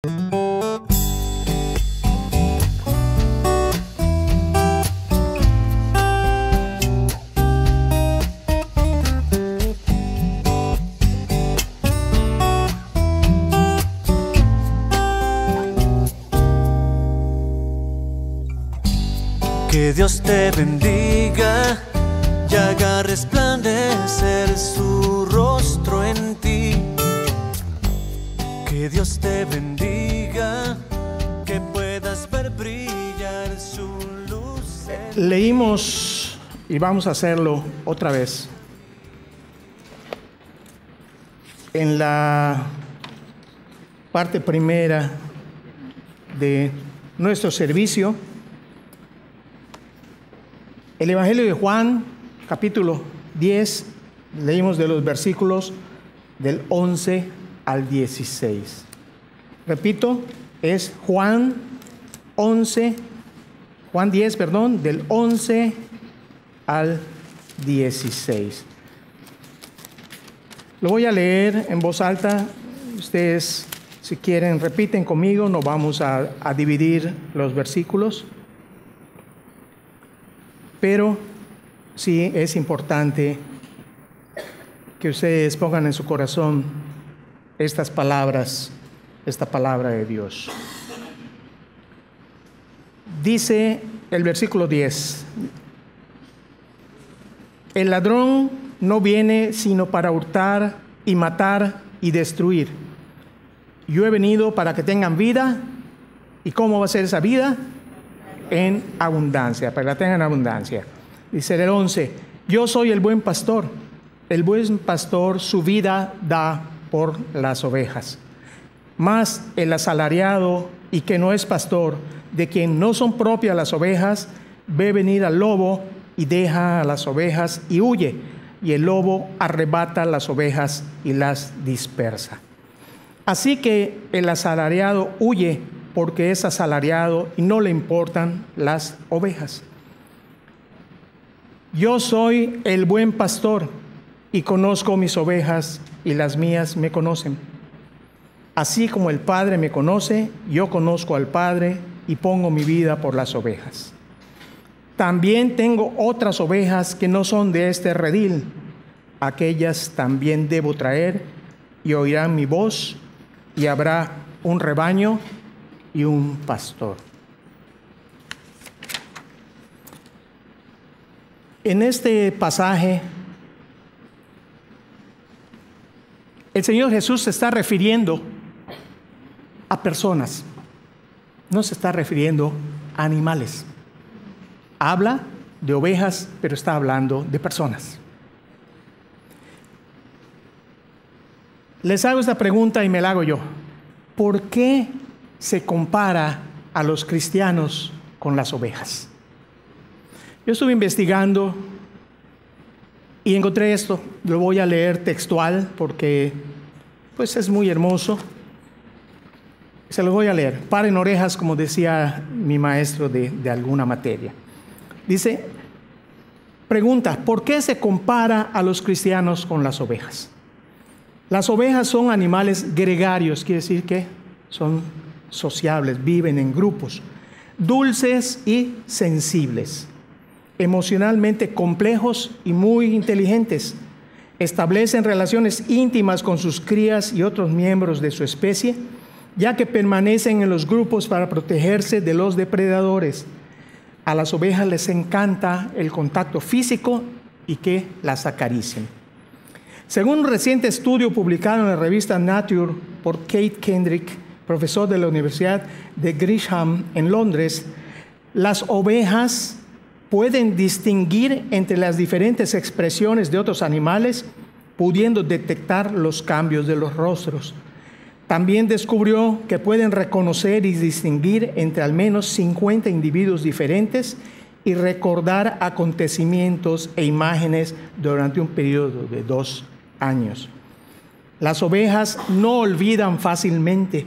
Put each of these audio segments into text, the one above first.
Que Dios te bendiga y haga resplandecer su rostro en ti. Que Dios te bendiga, que puedas ver brillar su luz. Leímos y vamos a hacerlo otra vez. En la parte primera de nuestro servicio, el Evangelio de Juan, capítulo 10, leímos de los versículos del 11 al 16. Repito, es Juan 10, del 11 al 16. Lo voy a leer en voz alta. Ustedes, si quieren, repiten conmigo. No vamos a dividir los versículos. Pero sí es importante que ustedes pongan en su corazón estas palabras, esta palabra de Dios. Dice el versículo 10: el ladrón no viene sino para hurtar y matar y destruir. Yo he venido para que tengan vida. ¿Y cómo va a ser esa vida? En abundancia, para que la tengan en abundancia. Dice el 11: yo soy el buen pastor. El buen pastor su vida da por las ovejas. Mas el asalariado y que no es pastor, de quien no son propias las ovejas, ve venir al lobo y deja a las ovejas y huye. Y el lobo arrebata las ovejas y las dispersa. Así que el asalariado huye porque es asalariado y no le importan las ovejas. Yo soy el buen pastor y conozco mis ovejas y las mías me conocen. Así como el Padre me conoce, yo conozco al Padre y pongo mi vida por las ovejas. También tengo otras ovejas que no son de este redil. Aquellas también debo traer y oirán mi voz, y habrá un rebaño y un pastor. En este pasaje, el Señor Jesús se está refiriendo a personas, no se está refiriendo a animales. Habla de ovejas, pero está hablando de personas. Les hago esta pregunta y me la hago yo. ¿Por qué se compara a los cristianos con las ovejas? Yo estuve investigando y encontré esto. Lo voy a leer textual porque pues es muy hermoso. Se lo voy a leer. Paren orejas, como decía mi maestro de alguna materia. Dice, pregunta, ¿por qué se compara a los cristianos con las ovejas? Las ovejas son animales gregarios, quiere decir que son sociables, viven en grupos, dulces y sensibles, emocionalmente complejos y muy inteligentes. Establecen relaciones íntimas con sus crías y otros miembros de su especie, ya que permanecen en los grupos para protegerse de los depredadores. A las ovejas les encanta el contacto físico y que las acaricien. Según un reciente estudio publicado en la revista Nature por Kate Kendrick, profesor de la Universidad de Gresham en Londres, las ovejas pueden distinguir entre las diferentes expresiones de otros animales, pudiendo detectar los cambios de los rostros. También descubrió que pueden reconocer y distinguir entre al menos 50 individuos diferentes y recordar acontecimientos e imágenes durante un periodo de 2 años. Las ovejas no olvidan fácilmente,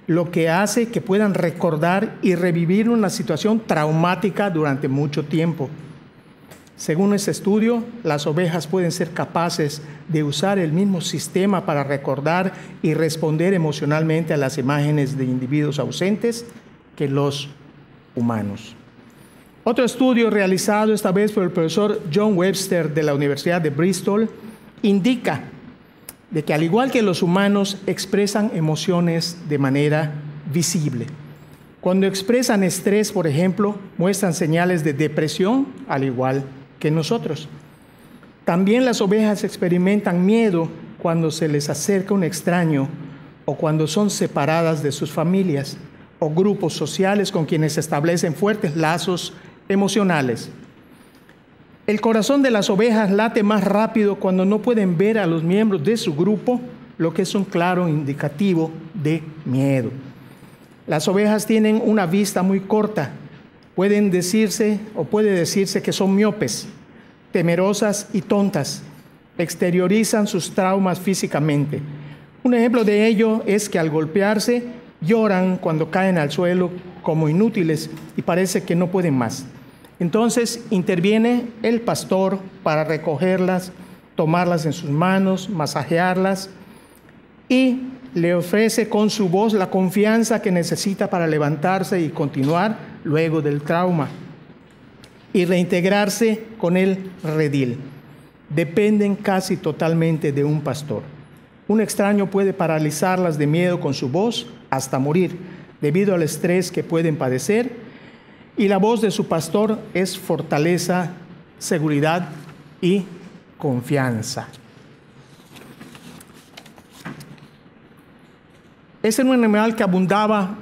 lo que hace que puedan recordar y revivir una situación traumática durante mucho tiempo. Según este estudio, las ovejas pueden ser capaces de usar el mismo sistema para recordar y responder emocionalmente a las imágenes de individuos ausentes que los humanos. Otro estudio realizado esta vez por el profesor John Webster de la Universidad de Bristol indica de que al igual que los humanos expresan emociones de manera visible. Cuando expresan estrés, por ejemplo, muestran señales de depresión, al igual que nosotros. También las ovejas experimentan miedo cuando se les acerca un extraño o cuando son separadas de sus familias o grupos sociales con quienes establecen fuertes lazos emocionales. El corazón de las ovejas late más rápido cuando no pueden ver a los miembros de su grupo, lo que es un claro indicativo de miedo. Las ovejas tienen una vista muy corta. Puede decirse que son miopes, temerosas y tontas. Exteriorizan sus traumas físicamente. Un ejemplo de ello es que al golpearse lloran cuando caen al suelo como inútiles y parece que no pueden más. Entonces interviene el pastor para recogerlas, tomarlas en sus manos, masajearlas y le ofrece con su voz la confianza que necesita para levantarse y continuar luego del trauma y reintegrarse con el redil. Dependen casi totalmente de un pastor. Un extraño puede paralizarlas de miedo con su voz hasta morir, debido al estrés que pueden padecer, y la voz de su pastor es fortaleza, seguridad y confianza. Ese era un animal que abundaba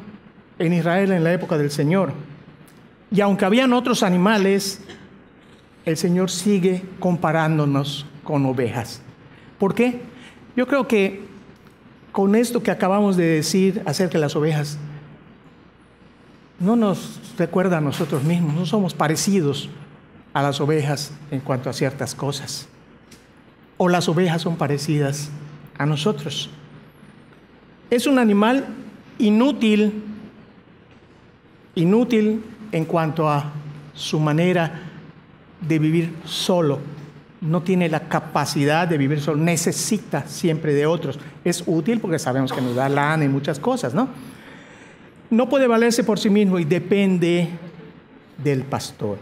en Israel en la época del Señor. Y aunque habían otros animales, el Señor sigue comparándonos con ovejas. ¿Por qué? Yo creo que con esto que acabamos de decir acerca de las ovejas, no nos recuerda a nosotros mismos, no somos parecidos a las ovejas en cuanto a ciertas cosas. O las ovejas son parecidas a nosotros. Es un animal inútil en cuanto a su manera de vivir solo. No tiene la capacidad de vivir solo, necesita siempre de otros. Es útil porque sabemos que nos da lana y muchas cosas, ¿no? No puede valerse por sí mismo y depende del pastor.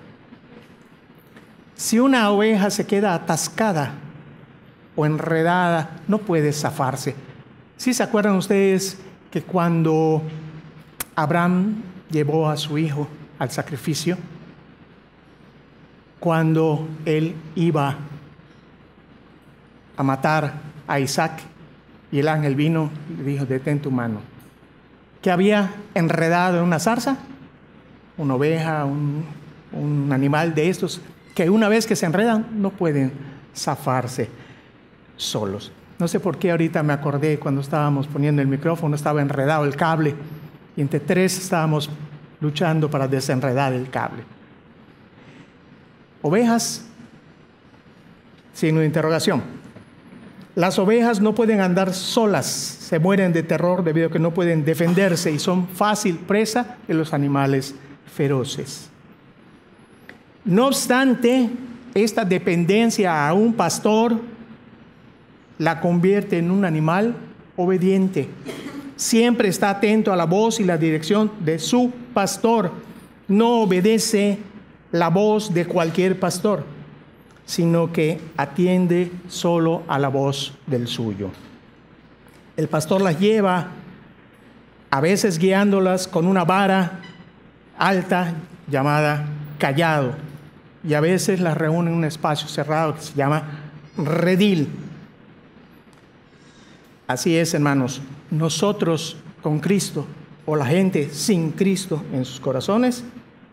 Si una oveja se queda atascada o enredada, no puede zafarse. ¿Sí se acuerdan ustedes que cuando Abraham llevó a su hijo al sacrificio, cuando él iba a matar a Isaac y el ángel vino y le dijo, detén tu mano? ¿Qué había enredado en una zarza? Una oveja, un animal de estos que una vez que se enredan no pueden zafarse solos. No sé por qué ahorita me acordé cuando estábamos poniendo el micrófono, estaba enredado el cable y entre tres estábamos luchando para desenredar el cable. Ovejas, signo de interrogación. Las ovejas no pueden andar solas, se mueren de terror debido a que no pueden defenderse y son fácil presa de los animales feroces. No obstante, esta dependencia a un pastor la convierte en un animal obediente. Siempre está atento a la voz y la dirección de su pastor. No obedece la voz de cualquier pastor, sino que atiende solo a la voz del suyo. El pastor las lleva, a veces guiándolas con una vara alta llamada cayado, y a veces las reúne en un espacio cerrado que se llama redil. Así es, hermanos, nosotros con Cristo, o la gente sin Cristo en sus corazones,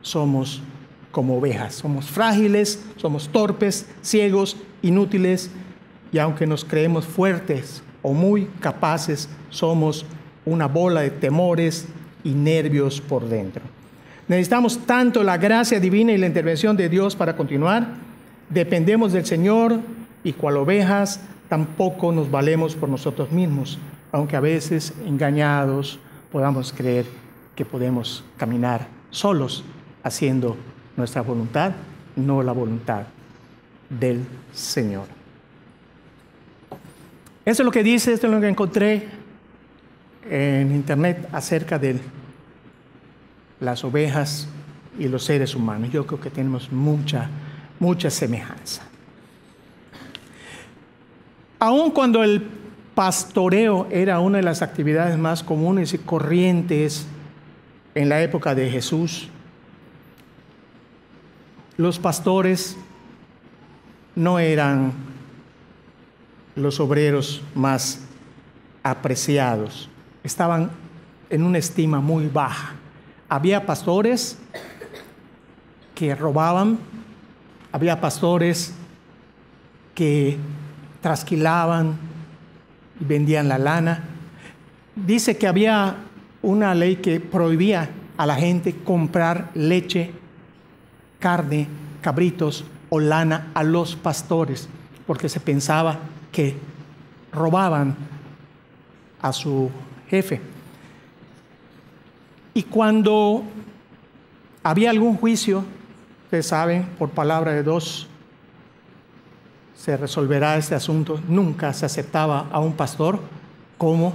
somos como ovejas. Somos frágiles, somos torpes, ciegos, inútiles, y aunque nos creemos fuertes o muy capaces, somos una bola de temores y nervios por dentro. Necesitamos tanto la gracia divina y la intervención de Dios para continuar. Dependemos del Señor y cual ovejas tampoco nos valemos por nosotros mismos, aunque a veces engañados podamos creer que podemos caminar solos haciendo nuestra voluntad, no la voluntad del Señor. Eso es lo que dice, esto es lo que encontré en internet acerca de las ovejas y los seres humanos. Yo creo que tenemos mucha semejanza. Aun cuando el pastoreo era una de las actividades más comunes y corrientes en la época de Jesús, los pastores no eran los obreros más apreciados. Estaban en una estima muy baja. Había pastores que robaban, había pastores que trasquilaban y vendían la lana. Dice que había una ley que prohibía a la gente comprar leche, carne, cabritos o lana a los pastores, porque se pensaba que robaban a su jefe. Y cuando había algún juicio, ustedes saben, por palabra de dos, se resolverá este asunto. Nunca se aceptaba a un pastor como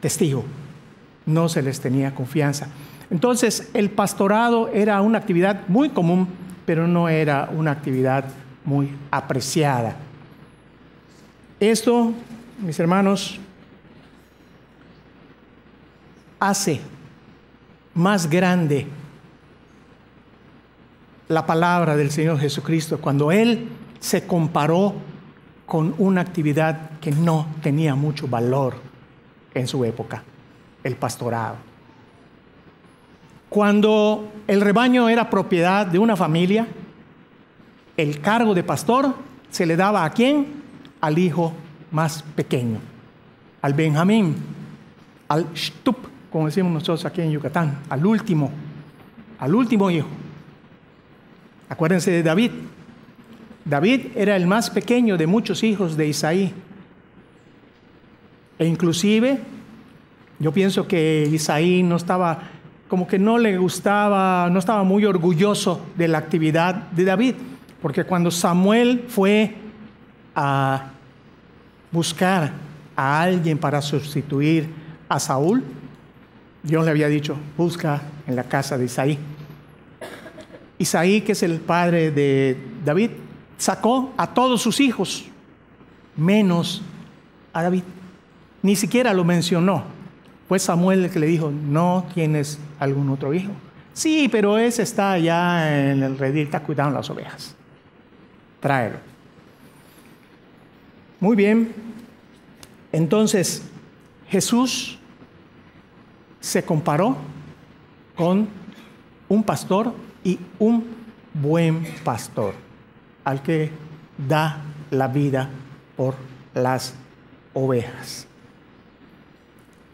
testigo. No se les tenía confianza. Entonces, el pastorado era una actividad muy común, pero no era una actividad muy apreciada. Esto, mis hermanos, hace más grande la palabra del Señor Jesucristo cuando Él se comparó con una actividad que no tenía mucho valor en su época, el pastorado. Cuando el rebaño era propiedad de una familia, el cargo de pastor se le daba ¿a quién? Al hijo más pequeño, al Benjamín, al Shtup, como decimos nosotros aquí en Yucatán, al último hijo. Acuérdense de David. David era el más pequeño de muchos hijos de Isaí. E inclusive, yo pienso que Isaí no estaba, como que no le gustaba, no estaba muy orgulloso de la actividad de David. Porque cuando Samuel fue a buscar a alguien para sustituir a Saúl, Dios le había dicho, busca en la casa de Isaí. Isaí, que es el padre de David, sacó a todos sus hijos, menos a David. Ni siquiera lo mencionó. Fue Samuel el que le dijo, ¿no tienes algún otro hijo? Sí, pero ese está allá en el redil, está cuidando las ovejas. Tráelo. Muy bien. Entonces, Jesús se comparó con un pastor y un buen pastor, al que da la vida por las ovejas.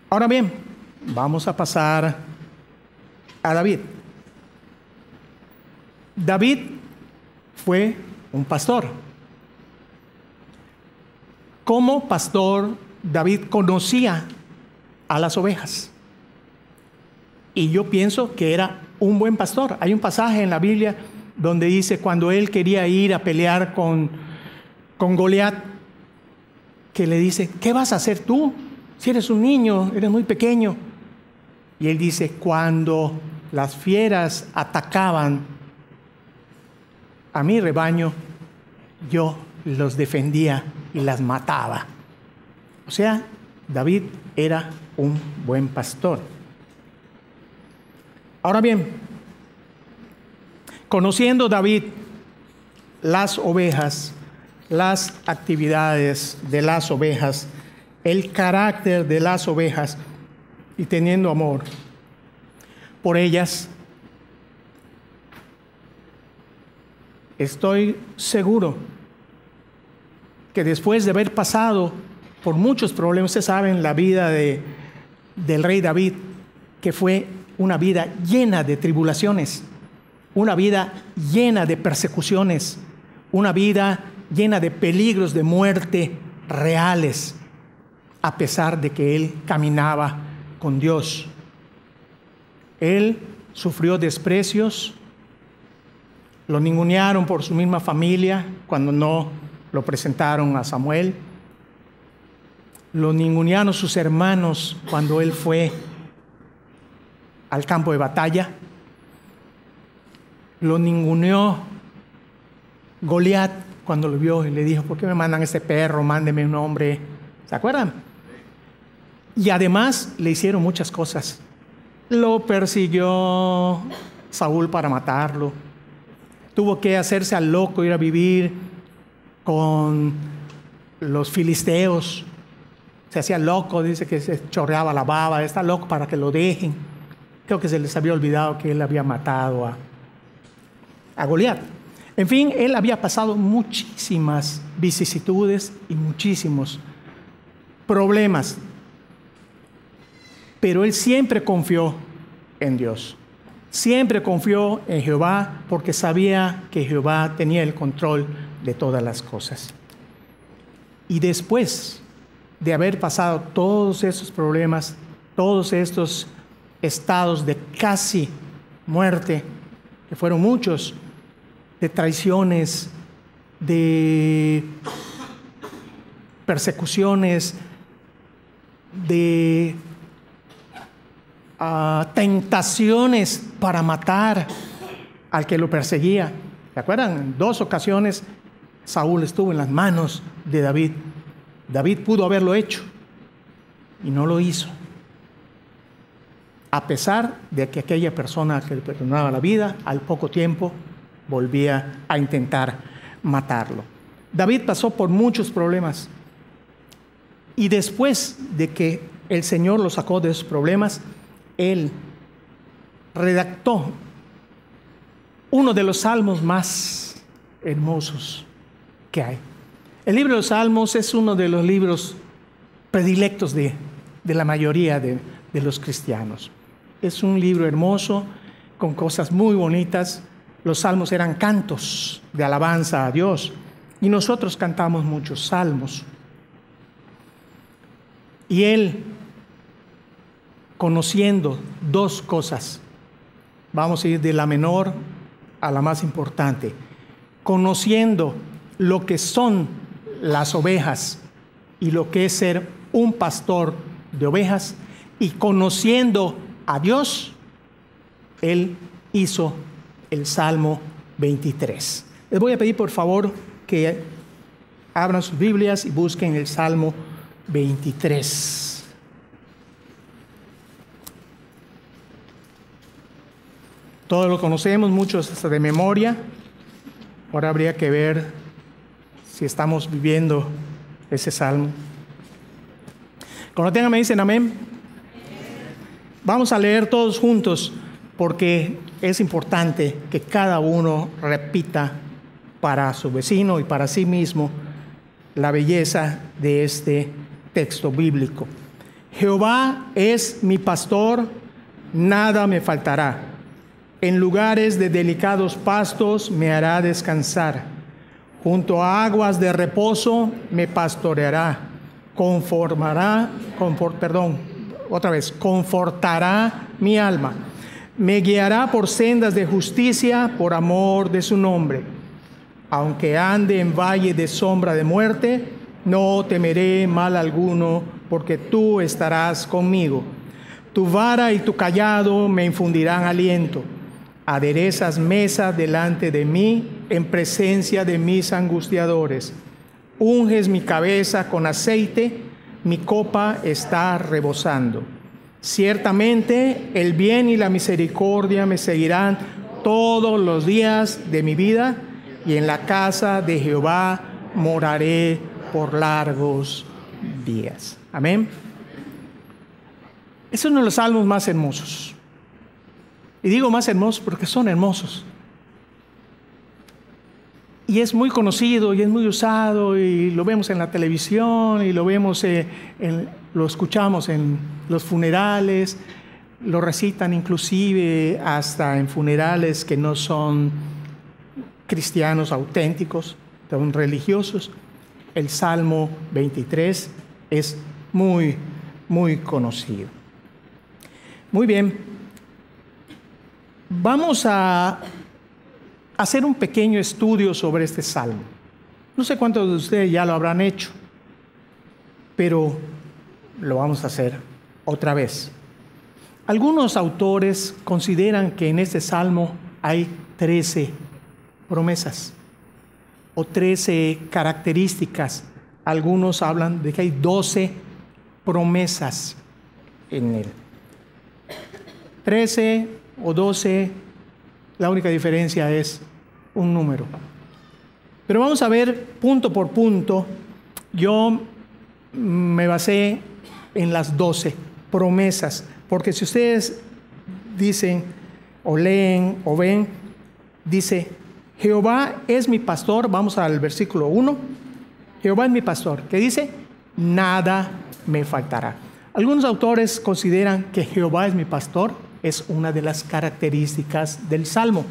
Ahora bien, vamos a pasar a David. David fue un pastor. Como pastor, David conocía a las ovejas. Y yo pienso que era un buen pastor. Hay un pasaje en la Biblia donde dice cuando él quería ir a pelear con Goliat, que le dice, ¿qué vas a hacer tú? Si eres un niño, eres muy pequeño. Y él dice, cuando las fieras atacaban a mi rebaño, yo los defendía y las mataba. O sea, David era un buen pastor. Ahora bien, conociendo David las ovejas, las actividades de las ovejas, el carácter de las ovejas y teniendo amor por ellas, estoy seguro que después de haber pasado por muchos problemas, ustedes saben la vida del rey David, que fue una vida llena de tribulaciones, una vida llena de persecuciones, una vida llena de peligros de muerte reales, a pesar de que él caminaba con Dios. Él sufrió desprecios, Lo ningunearon por su misma familia cuando no lo presentaron a Samuel. Lo ningunearon sus hermanos cuando él fue al campo de batalla. Lo ninguneó Goliat cuando lo vio y le dijo: ¿por qué me mandan este perro? Mándeme un hombre. ¿Se acuerdan? Y además le hicieron muchas cosas. Lo persiguió Saúl para matarlo. Tuvo que hacerse al loco, ir a vivir con los filisteos. Se hacía loco, dice que se chorreaba la baba. Está loco para que lo dejen. Creo que se les había olvidado que él había matado a Goliat. En fin, él había pasado muchísimas vicisitudes y muchísimos problemas. Pero él siempre confió en Dios. Siempre confió en Jehová porque sabía que Jehová tenía el control de todas las cosas. Y después de haber pasado todos esos problemas, todos estos estados de casi muerte, que fueron muchos, de traiciones, de persecuciones, de tentaciones para matar al que lo perseguía. ¿Se acuerdan? En 2 ocasiones Saúl estuvo en las manos de David. David pudo haberlo hecho y no lo hizo. A pesar de que aquella persona que le perdonaba la vida, al poco tiempo volvía a intentar matarlo. David pasó por muchos problemas. Y después de que el Señor lo sacó de esos problemas, él redactó uno de los salmos más hermosos que hay. El libro de los Salmos es uno de los libros predilectos de la mayoría de los cristianos. Es un libro hermoso, con cosas muy bonitas. Los salmos eran cantos de alabanza a Dios. Y nosotros cantamos muchos salmos. Y él, conociendo 2 cosas, vamos a ir de la menor a la más importante, conociendo lo que son las ovejas y lo que es ser un pastor de ovejas, y conociendo a Dios, él hizo el Salmo 23. Les voy a pedir por favor que abran sus Biblias y busquen el Salmo 23. Todos lo conocemos, muchos hasta de memoria. Ahora habría que ver si estamos viviendo ese salmo. Cuando lo tengan me dicen amén. Vamos a leer todos juntos porque es importante que cada uno repita para su vecino y para sí mismo la belleza de este texto bíblico. Jehová es mi pastor, nada me faltará. En lugares de delicados pastos me hará descansar. Junto a aguas de reposo me pastoreará. Confortará mi alma. Me guiará por sendas de justicia por amor de su nombre. Aunque ande en valle de sombra de muerte, no temeré mal alguno, porque tú estarás conmigo. Tu vara y tu cayado me infundirán aliento. Aderezas mesa delante de mí en presencia de mis angustiadores. Unges mi cabeza con aceite, mi copa está rebosando. Ciertamente el bien y la misericordia me seguirán todos los días de mi vida, y en la casa de Jehová moraré por largos días. Amén. Es uno de los salmos más hermosos. Y digo más hermosos porque son hermosos. Y es muy conocido y es muy usado y lo vemos en la televisión y lo vemos, lo escuchamos en los funerales, lo recitan inclusive hasta en funerales que no son cristianos auténticos, son religiosos. El Salmo 23 es muy, muy conocido. Muy bien. Vamos a hacer un pequeño estudio sobre este salmo. No sé cuántos de ustedes ya lo habrán hecho, pero lo vamos a hacer otra vez. Algunos autores consideran que en este salmo hay 13 promesas o 13 características. Algunos hablan de que hay 12 promesas en él. 13 o 12, la única diferencia es un número. Pero vamos a ver punto por punto. Yo me basé en las 12 promesas, porque si ustedes dicen o leen o ven, dice: Jehová es mi pastor. Vamos al versículo 1. Jehová es mi pastor. ¿Qué dice? Nada me faltará. Algunos autores consideran que Jehová es mi pastor es una de las características del Salmo.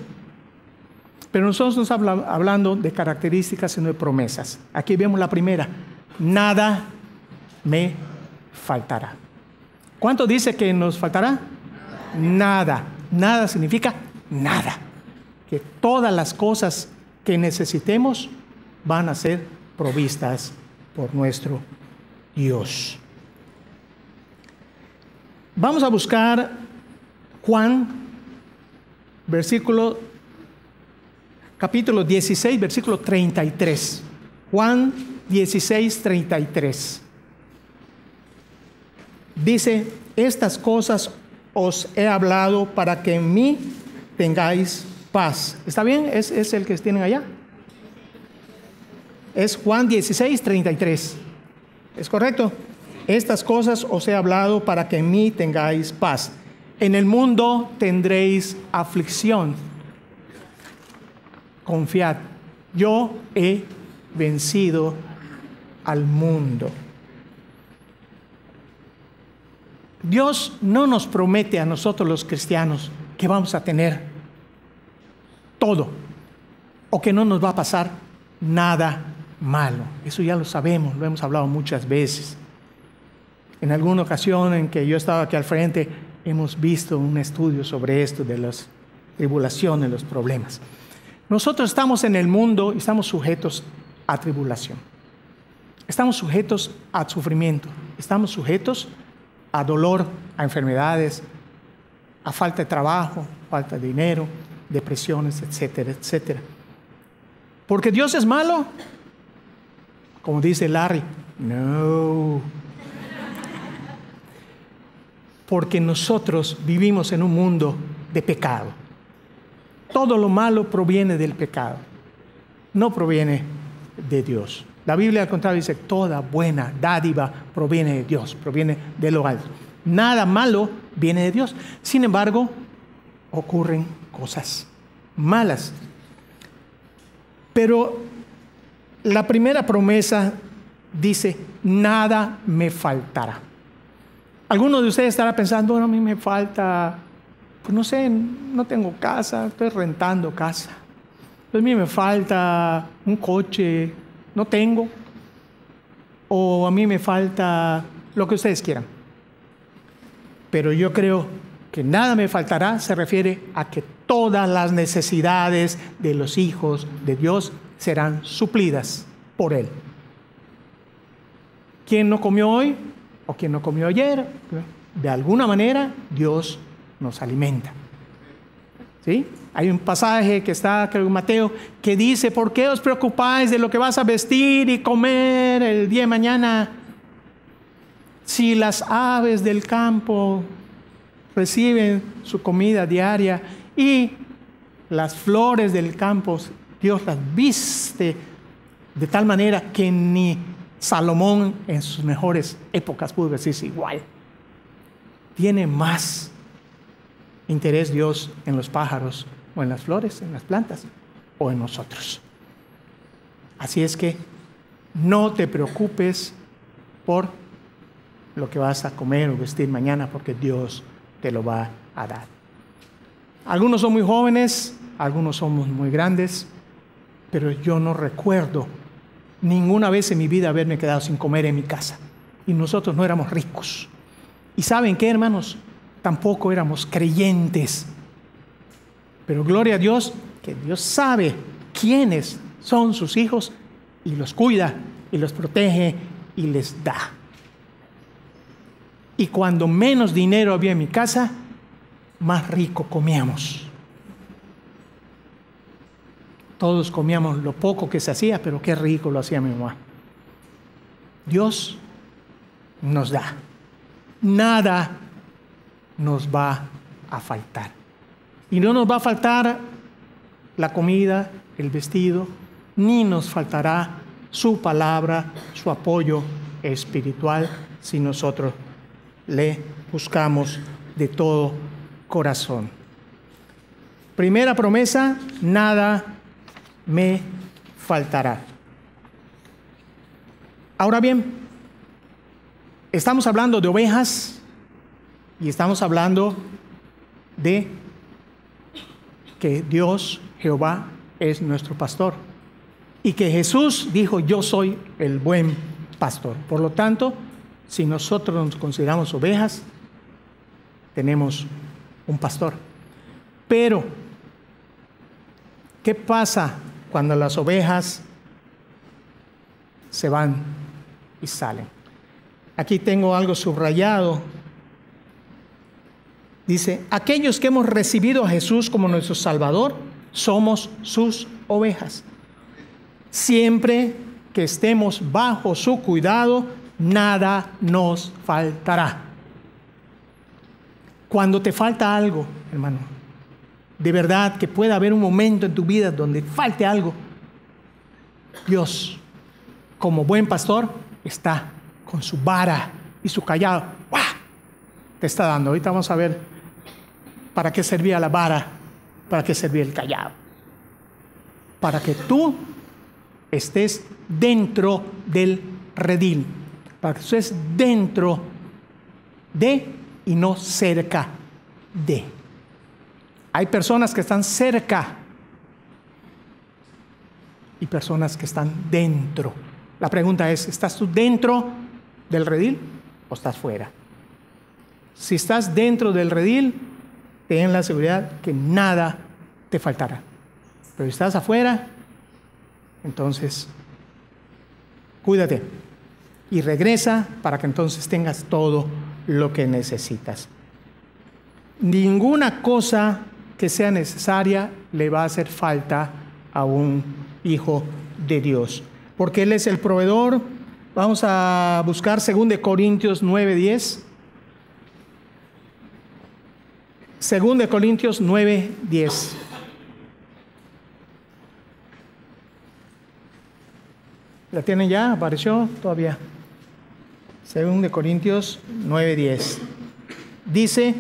Pero nosotros no estamos hablando de características, sino de promesas. Aquí vemos la primera: nada me faltará. ¿Cuánto dice que nos faltará? Nada. Nada significa nada. Que todas las cosas que necesitemos van a ser provistas por nuestro Dios. Vamos a buscar Juan, capítulo 16, versículo 33. Juan 16, 33. Dice: estas cosas os he hablado para que en mí tengáis paz. ¿Está bien? ¿Es el que tienen allá? Es Juan 16, 33. ¿Es correcto? Estas cosas os he hablado para que en mí tengáis paz. En el mundo tendréis aflicción. Confiad, yo he vencido al mundo. Dios no nos promete a nosotros los cristianos que vamos a tener todo o que no nos va a pasar nada malo. Eso ya lo sabemos, lo hemos hablado muchas veces. En alguna ocasión en que yo estaba aquí al frente, hemos visto un estudio sobre esto de las tribulaciones, los problemas. Nosotros estamos en el mundo y estamos sujetos a tribulación. Estamos sujetos a sufrimiento. Estamos sujetos a dolor, a enfermedades, a falta de trabajo, falta de dinero, depresiones, etcétera, etcétera. ¿Porque Dios es malo? Como dice Larry, no. Porque nosotros vivimos en un mundo de pecado. Todo lo malo proviene del pecado, no proviene de Dios. La Biblia, al contrario, dice: toda buena dádiva proviene de Dios, proviene de lo alto. Nada malo viene de Dios. Sin embargo, ocurren cosas malas. Pero la primera promesa dice: nada me faltará. Algunos de ustedes estarán pensando: bueno, a mí me falta, pues no sé, no tengo casa, estoy rentando casa. Pues a mí me falta un coche, no tengo. O a mí me falta lo que ustedes quieran. Pero yo creo que nada me faltará se refiere a que todas las necesidades de los hijos de Dios serán suplidas por Él. ¿Quién no comió hoy? ¿O quién no comió ayer? De alguna manera Dios nos alimenta. ¿Sí? Hay un pasaje que está, creo, en Mateo, que dice: ¿por qué os preocupáis de lo que vas a vestir y comer el día de mañana? Si las aves del campo reciben su comida diaria y las flores del campo, Dios las viste de tal manera que ni Salomón en sus mejores épocas pudo decirse igual. Tiene más interés Dios en los pájaros o en las flores, en las plantas o en nosotros. Así es que no te preocupes por lo que vas a comer o vestir mañana, porque Dios te lo va a dar. Algunos son muy jóvenes, algunos somos muy grandes, pero yo no recuerdo ninguna vez en mi vida haberme quedado sin comer en mi casa. Y nosotros no éramos ricos. ¿Y saben qué, hermanos? Tampoco éramos creyentes. Pero gloria a Dios que Dios sabe quiénes son sus hijos y los cuida y los protege y les da. Y cuando menos dinero había en mi casa, más rico comíamos. Todos comíamos lo poco que se hacía, pero qué rico lo hacía mi mamá. Dios nos da. Nada nos va a faltar. Y no nos va a faltar la comida, el vestido, ni nos faltará su palabra, su apoyo espiritual, si nosotros le buscamos de todo corazón. Primera promesa, nada me faltará. Ahora bien, estamos hablando de ovejas y estamos hablando de que Dios, Jehová, es nuestro pastor y que Jesús dijo: yo soy el buen pastor. Por lo tanto, si nosotros nos consideramos ovejas, tenemos un pastor. Pero, ¿qué pasa cuando las ovejas se van y salen? Aquí tengo algo subrayado. Dice: aquellos que hemos recibido a Jesús como nuestro Salvador, somos sus ovejas. Siempre que estemos bajo su cuidado, nada nos faltará. Cuando te falta algo, hermano, de verdad que pueda haber un momento en tu vida donde falte algo, Dios, como buen pastor, está con su vara y su callado. ¡Guau! Te está dando. Ahorita vamos a ver para qué servía la vara, para qué servía el callado. Para que tú estés dentro del redil, para que estés dentro de y no cerca de. Hay personas que están cerca y personas que están dentro. La pregunta es: ¿estás tú dentro del redil o estás fuera? Si estás dentro del redil, ten la seguridad que nada te faltará. Pero si estás afuera, entonces cuídate y regresa para que entonces tengas todo lo que necesitas. Ninguna cosa que sea necesaria le va a hacer falta a un hijo de Dios, porque Él es el proveedor. Vamos a buscar 2 Corintios 9:10. 2 Corintios 9:10. ¿La tienen ya? ¿Apareció? Todavía. 2 Corintios 9:10. Dice: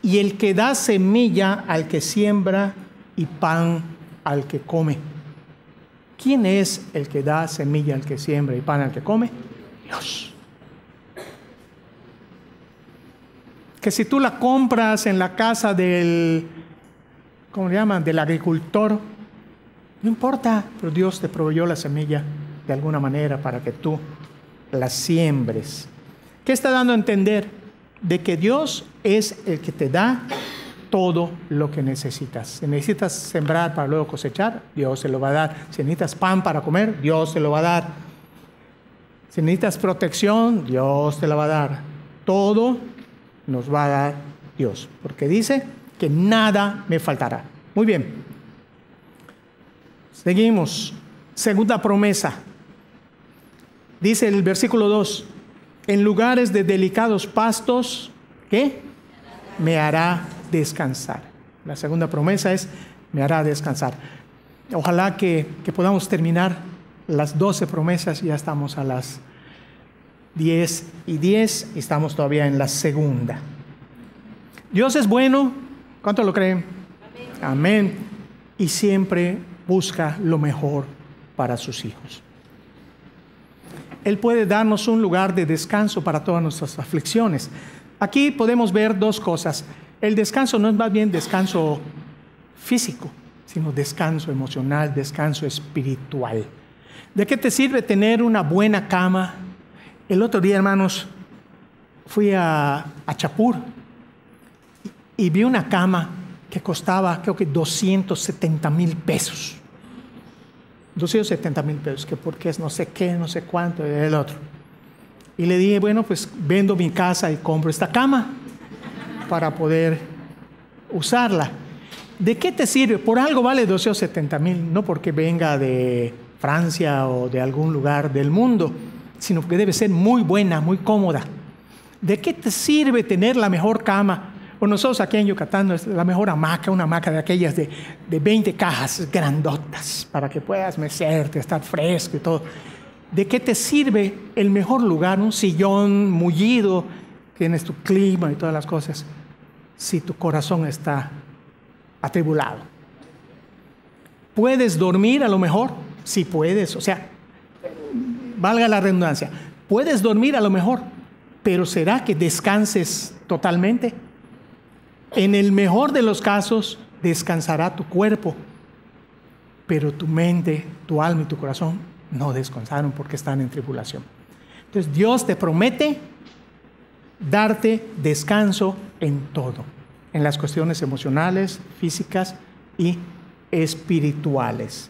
y el que da semilla al que siembra y pan al que come. ¿Quién es el que da semilla al que siembra y pan al que come? Dios. Que si tú la compras en la casa del, ¿cómo le llaman?, del agricultor, no importa, pero Dios te proveyó la semilla de alguna manera para que tú la siembres. ¿Qué está dando a entender? De que Dios es el que te da todo lo que necesitas. Si necesitas sembrar para luego cosechar, Dios se lo va a dar. Si necesitas pan para comer, Dios te lo va a dar. Si necesitas protección, Dios te la va a dar. Todo nos va a dar Dios, porque dice que nada me faltará. Muy bien. Seguimos. Segunda promesa. Dice el versículo 2: en lugares de delicados pastos, ¿qué? Me hará descansar. La segunda promesa es: me hará descansar. Ojalá que podamos terminar las 12 promesas. Ya estamos a las 10:10 y estamos todavía en la segunda. Dios es bueno. ¿Cuánto lo creen? Amén. Amén. Y siempre busca lo mejor para sus hijos. Él puede darnos un lugar de descanso para todas nuestras aflicciones. Aquí podemos ver dos cosas. El descanso no es más bien descanso físico, sino descanso emocional, descanso espiritual. ¿De qué te sirve tener una buena cama? El otro día, hermanos, fui a Chapur y vi una cama que costaba, creo que 270,000 pesos. 270,000 pesos, que porque es no sé qué, no sé cuánto, el otro. Y le dije, bueno, pues vendo mi casa y compro esta cama para poder usarla. ¿De qué te sirve? Por algo vale 270,000, no porque venga de Francia o de algún lugar del mundo, sino porque debe ser muy buena, muy cómoda. ¿De qué te sirve tener la mejor cama? O nosotros aquí en Yucatán, es la mejor hamaca, una hamaca de aquellas de 20 cajas grandotas para que puedas mecerte, estar fresco y todo. ¿De qué te sirve el mejor lugar, un sillón mullido, tienes tu clima y todas las cosas, si tu corazón está atribulado? ¿Puedes dormir a lo mejor? Sí puedes, o sea, valga la redundancia, puedes dormir a lo mejor, pero ¿será que descanses totalmente? En el mejor de los casos, descansará tu cuerpo, pero tu mente, tu alma y tu corazón no descansaron porque están en tribulación. Entonces Dios te promete darte descanso en todo, en las cuestiones emocionales, físicas y espirituales,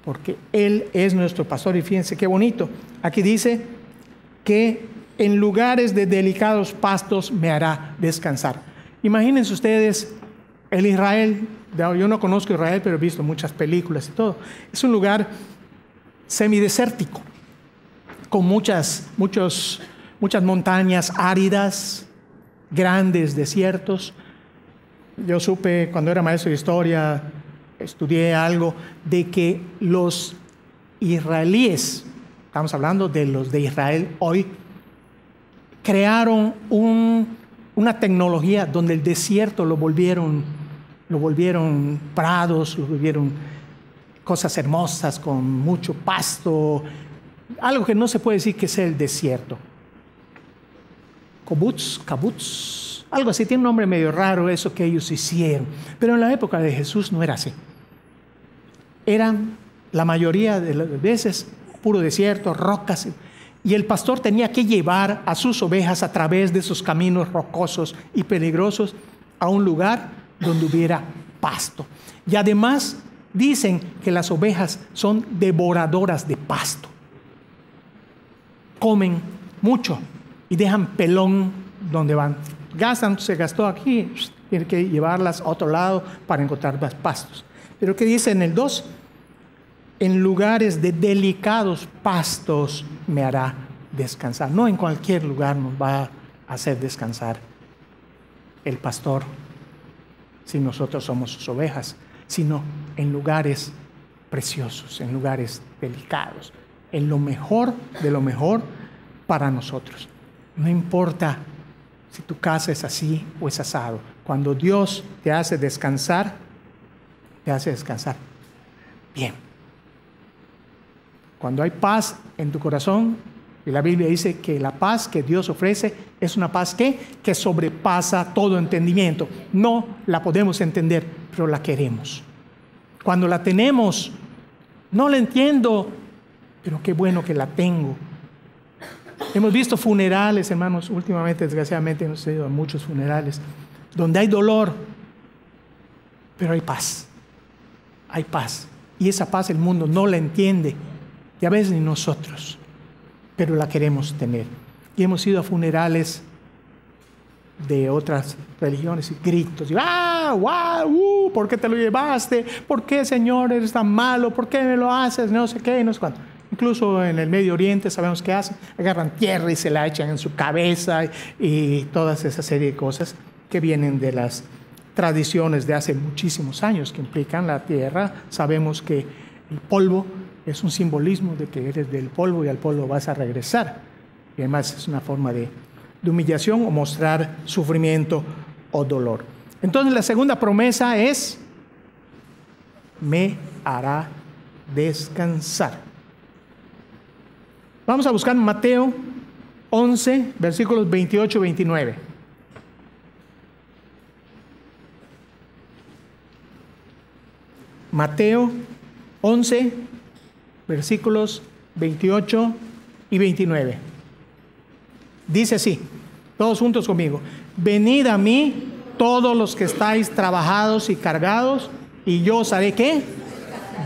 porque Él es nuestro pastor. Y fíjense qué bonito, aquí dice que en lugares de delicados pastos me hará descansar. Imagínense ustedes el Israel, yo no conozco Israel, pero he visto muchas películas y todo. Es un lugar semidesértico, con muchas montañas áridas, grandes desiertos. Yo supe cuando era maestro de historia, estudié algo de que los israelíes, estamos hablando de los de Israel hoy, crearon una tecnología donde el desierto lo volvieron prados, lo volvieron cosas hermosas con mucho pasto, algo que no se puede decir que sea el desierto. Kibbutz, algo así, tiene un nombre medio raro eso que ellos hicieron, pero en la época de Jesús no era así. Eran la mayoría de las veces puro desierto, rocas, y el pastor tenía que llevar a sus ovejas a través de esos caminos rocosos y peligrosos a un lugar donde hubiera pasto. Y además dicen que las ovejas son devoradoras de pasto. Comen mucho y dejan pelón donde van. Se gastó aquí, tiene que llevarlas a otro lado para encontrar más pastos. Pero ¿qué dice en el 2? En lugares de delicados pastos me hará descansar. No en cualquier lugar nos va a hacer descansar el pastor si nosotros somos sus ovejas, sino en lugares preciosos, en lugares delicados, en lo mejor de lo mejor para nosotros. No importa si tu casa es así o es asado. Cuando Dios te hace descansar bien. Cuando hay paz en tu corazón, y la Biblia dice que la paz que Dios ofrece es una paz que sobrepasa todo entendimiento. No la podemos entender, pero la queremos. Cuando la tenemos, no la entiendo, pero qué bueno que la tengo. Hemos visto funerales, hermanos, últimamente, desgraciadamente, hemos ido a muchos funerales, donde hay dolor, pero hay paz. Hay paz. Y esa paz el mundo no la entiende. Y a veces ni nosotros, pero la queremos tener. Y hemos ido a funerales de otras religiones y gritos, y ¿por qué te lo llevaste? ¿Por qué, Señor, eres tan malo? ¿Por qué me lo haces? No sé qué, no sé cuánto. Incluso en el Medio Oriente sabemos qué hacen, agarran tierra y se la echan en su cabeza y todas esa serie de cosas que vienen de las tradiciones de hace muchísimos años que implican la tierra. Sabemos que el polvo es un simbolismo de que eres del polvo y al polvo vas a regresar. Y además es una forma de humillación o mostrar sufrimiento o dolor. Entonces la segunda promesa es: me hará descansar. Vamos a buscar Mateo 11, versículos 28 y 29. Mateo 11, versículos 28 y 29. Dice así, todos juntos conmigo: venid a mí todos los que estáis trabajados y cargados, y yo os haré ¿qué?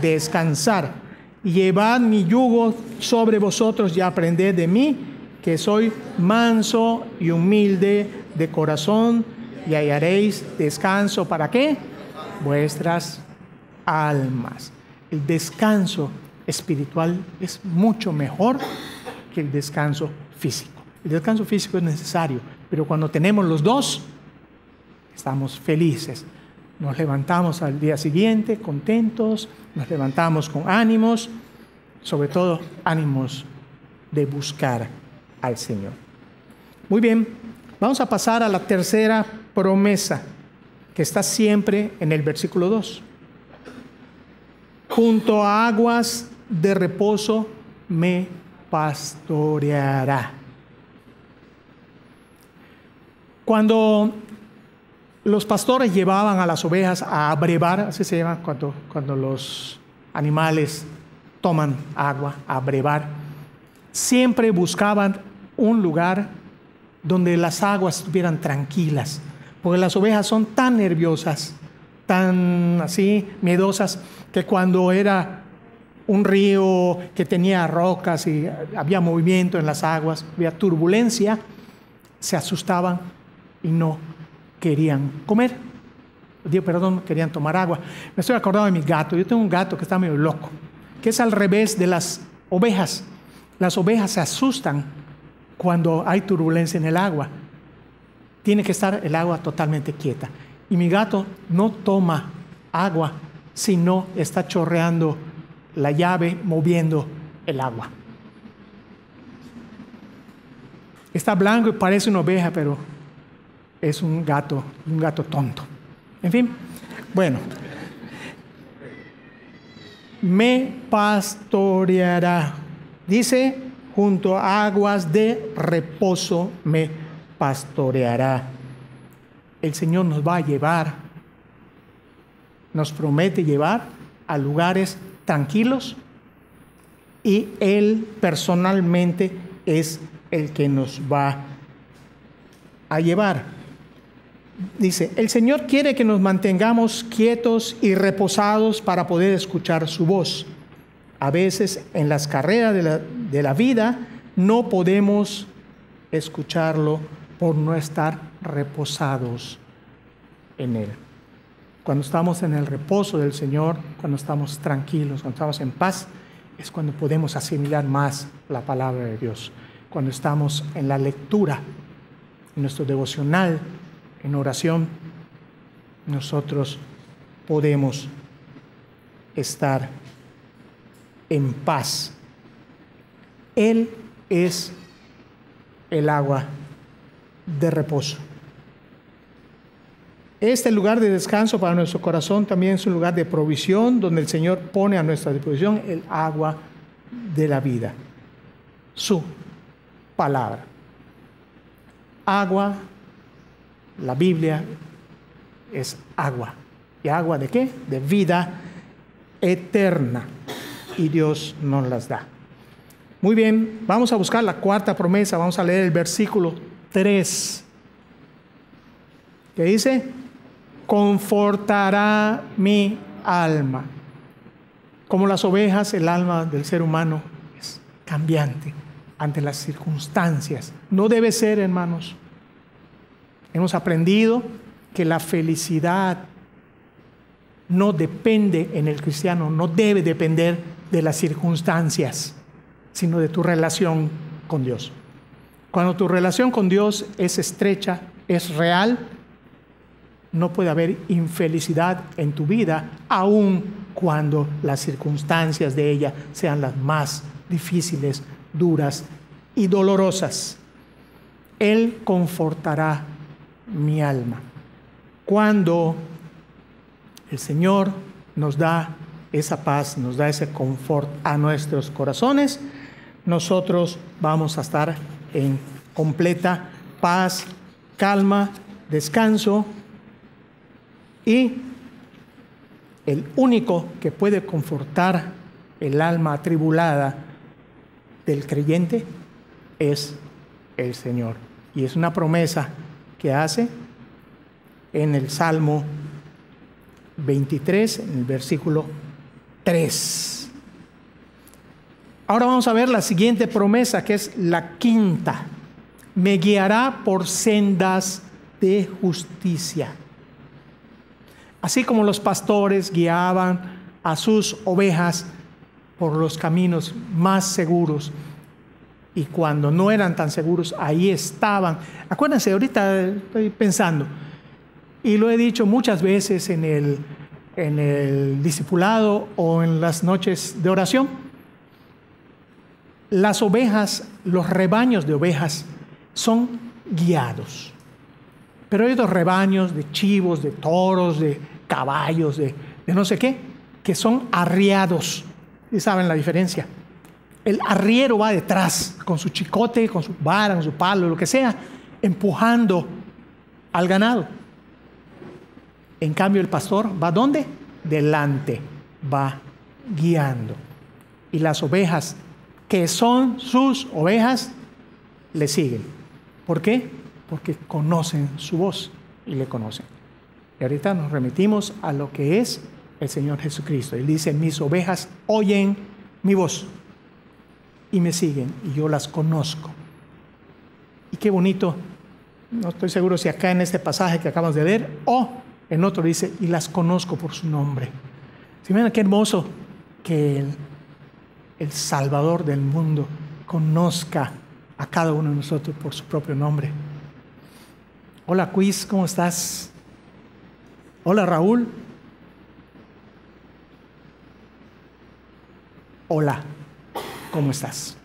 Descansar. Llevad mi yugo sobre vosotros y aprended de mí, que soy manso y humilde de corazón, y hallaréis descanso. ¿Para qué? Vuestras almas. El descanso espiritual es mucho mejor que el descanso físico. El descanso físico es necesario, pero cuando tenemos los dos, estamos felices. Nos levantamos al día siguiente contentos, nos levantamos con ánimos, sobre todo ánimos de buscar al Señor. Muy bien, vamos a pasar a la tercera promesa, que está siempre en el versículo 2. Junto a aguas de reposo me pastoreará. Cuando los pastores llevaban a las ovejas a abrevar, así se llama cuando los animales toman agua, a abrevar, siempre buscaban un lugar donde las aguas estuvieran tranquilas, porque las ovejas son tan nerviosas, tan así miedosas, que cuando era un río que tenía rocas y había movimiento en las aguas, había turbulencia, se asustaban y no querían comer. Querían tomar agua. Me estoy acordando de mi gato. Yo tengo un gato que está medio loco, que es al revés de las ovejas. Las ovejas se asustan cuando hay turbulencia en el agua. Tiene que estar el agua totalmente quieta. Y mi gato no toma agua si no está chorreando la llave, moviendo el agua. Está blanco y parece una oveja, pero es un gato tonto. En fin, bueno. Me pastoreará. Dice, junto a aguas de reposo me pastoreará. El Señor nos va a llevar, nos promete llevar a lugares tranquilos, y Él personalmente es el que nos va a llevar. Dice, el Señor quiere que nos mantengamos quietos y reposados para poder escuchar su voz. A veces en las carreras de la vida no podemos escucharlo por no estar reposados en Él. Cuando estamos en el reposo del Señor, cuando estamos tranquilos, cuando estamos en paz, es cuando podemos asimilar más la palabra de Dios. Cuando estamos en la lectura, en nuestro devocional, en oración, nosotros podemos estar en paz. Él es el agua de reposo. Este lugar de descanso para nuestro corazón también es un lugar de provisión, donde el Señor pone a nuestra disposición el agua de la vida, su palabra. Agua, la Biblia es agua. ¿Y agua de qué? De vida eterna. Y Dios nos las da. Muy bien, vamos a buscar la cuarta promesa. Vamos a leer el versículo 3. ¿Qué dice? Confortará mi alma. Como las ovejas, el alma del ser humano es cambiante ante las circunstancias. No debe ser, hermanos. Hemos aprendido que la felicidad no depende en el cristiano, no debe depender de las circunstancias, sino de tu relación con Dios. Cuando tu relación con Dios es estrecha, es real, no puede haber infelicidad en tu vida, aun cuando las circunstancias de ella sean las más difíciles, duras y dolorosas. Él confortará mi alma. Cuando el Señor nos da esa paz, nos da ese confort a nuestros corazones, nosotros vamos a estar en completa paz, calma, descanso. Y el único que puede confortar el alma atribulada del creyente es el Señor. Y es una promesa que hace en el Salmo 23, en el versículo 3. Ahora vamos a ver la siguiente promesa, que es la quinta. Me guiará por sendas de justicia. Así como los pastores guiaban a sus ovejas por los caminos más seguros, y cuando no eran tan seguros, ahí estaban. Acuérdense, ahorita estoy pensando, y lo he dicho muchas veces en el discipulado o en las noches de oración, las ovejas, los rebaños de ovejas son guiados. Pero hay otros rebaños de chivos, de toros, de caballos, de no sé qué, que son arriados. ¿Sí saben la diferencia? El arriero va detrás con su chicote, con su vara, con su palo, lo que sea, empujando al ganado. En cambio el pastor va ¿dónde? Delante, va guiando. Y las ovejas, que son sus ovejas, le siguen. ¿Por qué? Porque conocen su voz y le conocen. Y ahorita nos remitimos a lo que es el Señor Jesucristo. Él dice, mis ovejas oyen mi voz y me siguen, y yo las conozco. Y qué bonito, no estoy seguro si acá en este pasaje que acabamos de leer, o en otro dice, y las conozco por su nombre. ¿Sí ven qué hermoso que el Salvador del mundo conozca a cada uno de nosotros por su propio nombre? Hola Quiz, ¿cómo estás? Hola Raúl. Hola, ¿cómo estás?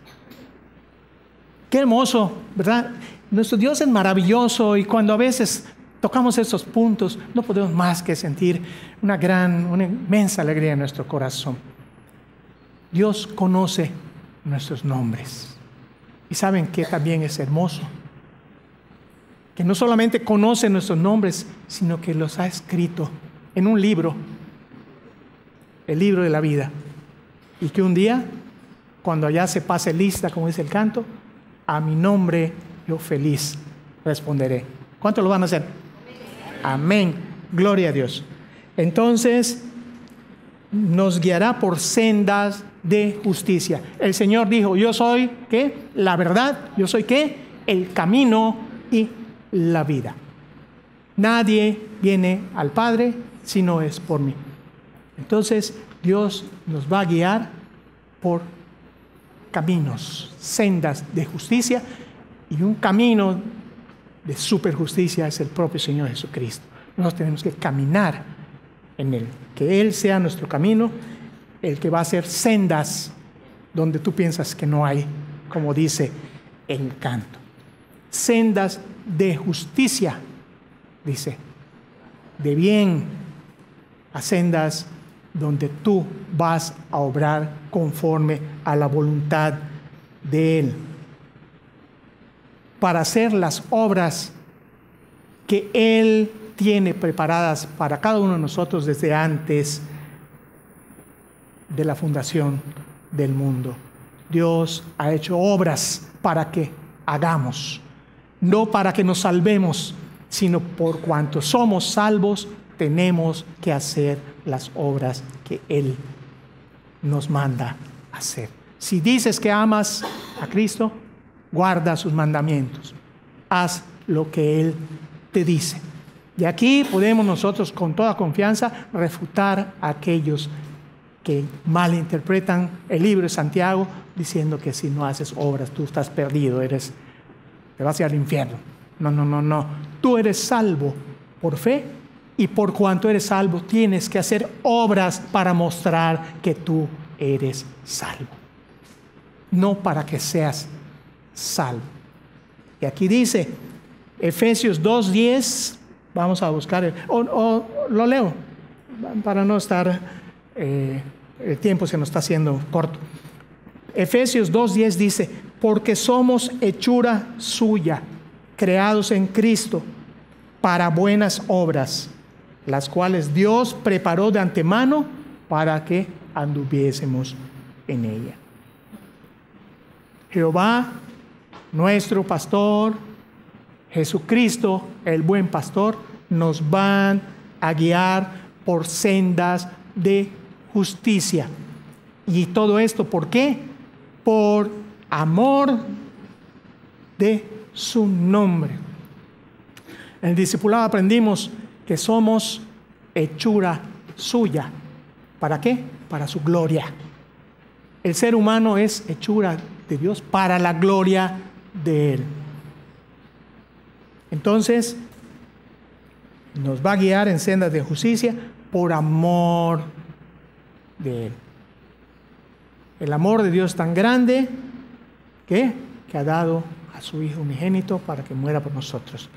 Qué hermoso, ¿verdad? Nuestro Dios es maravilloso, y cuando a veces tocamos esos puntos, no podemos más que sentir una inmensa alegría en nuestro corazón. Dios conoce nuestros nombres. Y saben que también es hermoso, que no solamente conoce nuestros nombres, sino que los ha escrito en un libro, el libro de la vida. Y que un día, cuando ya se pase lista, como dice el canto, a mi nombre yo feliz responderé. ¿Cuántos lo van a hacer? Amén. Gloria a Dios. Entonces, nos guiará por sendas de justicia. El Señor dijo, yo soy, ¿qué? La verdad. Yo soy, ¿qué? El camino y la vida. Nadie viene al Padre si no es por mí. Entonces, Dios nos va a guiar por caminos, sendas de justicia, y un camino de superjusticia es el propio Señor Jesucristo. Nosotros tenemos que caminar en Él, que Él sea nuestro camino, el que va a hacer sendas donde tú piensas que no hay, como dice el canto. Sendas de justicia, dice, de bien, a sendas donde tú vas a obrar conforme a la voluntad de Él, para hacer las obras que Él tiene preparadas para cada uno de nosotros desde antes de la fundación del mundo. Dios ha hecho obras para que hagamos, no para que nos salvemos, sino por cuanto somos salvos, tenemos que hacer las obras que Él nos manda hacer. Si dices que amas a Cristo, guarda sus mandamientos, haz lo que Él te dice. Y aquí podemos nosotros con toda confianza refutar a aquellos que malinterpretan el libro de Santiago diciendo que si no haces obras tú estás perdido, te vas a ir al infierno. No. Tú eres salvo por fe, y por cuanto eres salvo tienes que hacer obras para mostrar que tú eres salvo, no para que seas salvo. Y aquí dice Efesios 2:10, vamos a buscar, lo leo para no estar, el tiempo se nos está haciendo corto. Efesios 2:10 dice, porque somos hechura suya, creados en Cristo para buenas obras, las cuales Dios preparó de antemano para que anduviésemos en ella. Jehová, nuestro pastor, Jesucristo, el buen pastor, nos van a guiar por sendas de justicia. Y todo esto, ¿por qué? Por amor de su nombre. En el discipulado aprendimos que somos hechura suya. ¿Para qué? Para su gloria. El ser humano es hechura de Dios para la gloria de Él. Entonces, nos va a guiar en sendas de justicia por amor de Él. El amor de Dios es tan grande que ha dado a su Hijo unigénito para que muera por nosotros.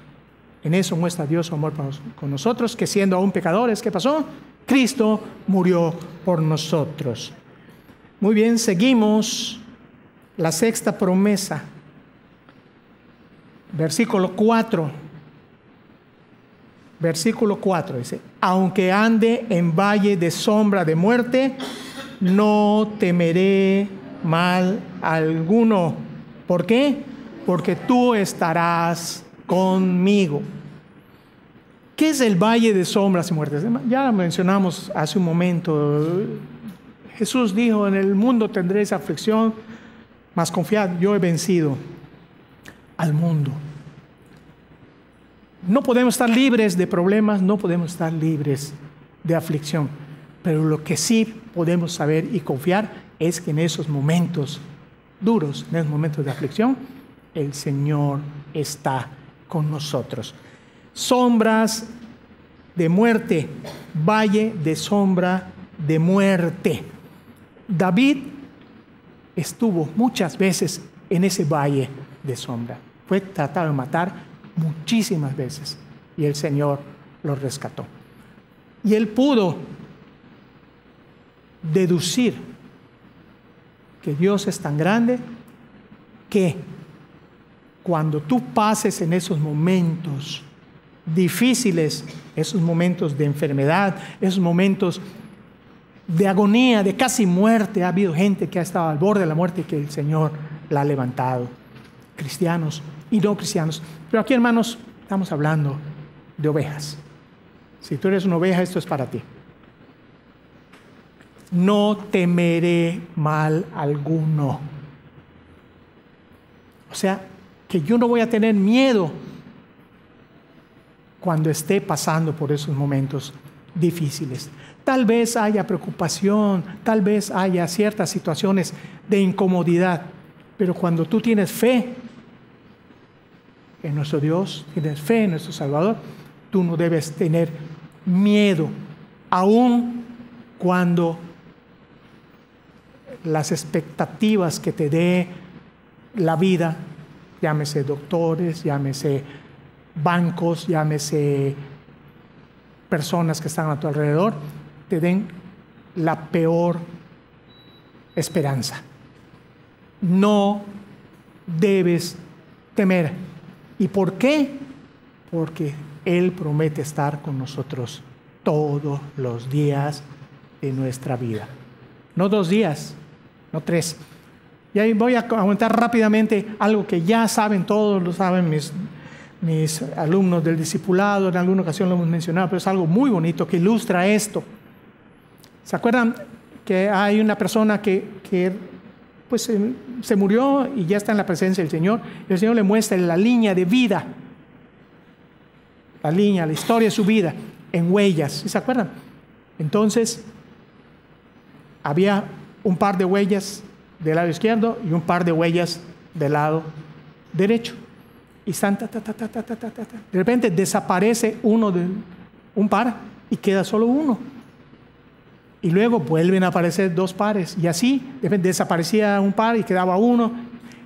En eso muestra Dios su amor con nosotros, que siendo aún pecadores, ¿qué pasó? Cristo murió por nosotros. Muy bien, seguimos la sexta promesa. Versículo 4. Versículo 4 dice: aunque ande en valle de sombra de muerte, no temeré mal alguno. ¿Por qué? Porque tú estarás conmigo. ¿Qué es el valle de sombras y muertes? Ya lo mencionamos hace un momento. Jesús dijo: en el mundo tendréis aflicción, mas confiad, yo he vencido al mundo. No podemos estar libres de problemas, no podemos estar libres de aflicción, pero lo que sí podemos saber y confiar es que en esos momentos duros, en esos momentos de aflicción, el Señor está con nosotros. Sombras de muerte, valle de sombra de muerte. David estuvo muchas veces en ese valle de sombra. Fue tratado de matar muchísimas veces y el Señor lo rescató. Y él pudo deducir que Dios es tan grande que cuando tú pases en esos momentos difíciles, esos momentos de enfermedad, esos momentos de agonía, de casi muerte, ha habido gente que ha estado al borde de la muerte y que el Señor la ha levantado, cristianos y no cristianos. Pero aquí, hermanos, estamos hablando de ovejas. Si tú eres una oveja, esto es para ti. No temeré mal alguno. O sea, que yo no voy a tener miedo cuando esté pasando por esos momentos difíciles. Tal vez haya preocupación, tal vez haya ciertas situaciones de incomodidad, pero cuando tú tienes fe en nuestro Dios, tienes fe en nuestro Salvador, tú no debes tener miedo, aun cuando las expectativas que te dé la vida, llámese doctores, llámese bancos, llámese personas que están a tu alrededor, te den la peor esperanza. No debes temer. ¿Y por qué? Porque Él promete estar con nosotros todos los días de nuestra vida. No 2 días, no 3. Y ahí voy a comentar rápidamente algo que ya saben, todos lo saben mis alumnos del discipulado, en alguna ocasión lo hemos mencionado, pero es algo muy bonito que ilustra esto. ¿Se acuerdan que hay una persona que pues se murió y ya está en la presencia del Señor? El Señor le muestra la línea de vida, la historia de su vida en huellas. ¿Se acuerdan? Entonces, había un par de huellas del lado izquierdo y un par de huellas del lado derecho. Y de repente desaparece un par y queda solo uno. Y luego vuelven a aparecer 2 pares. Y así desaparecía un par y quedaba uno.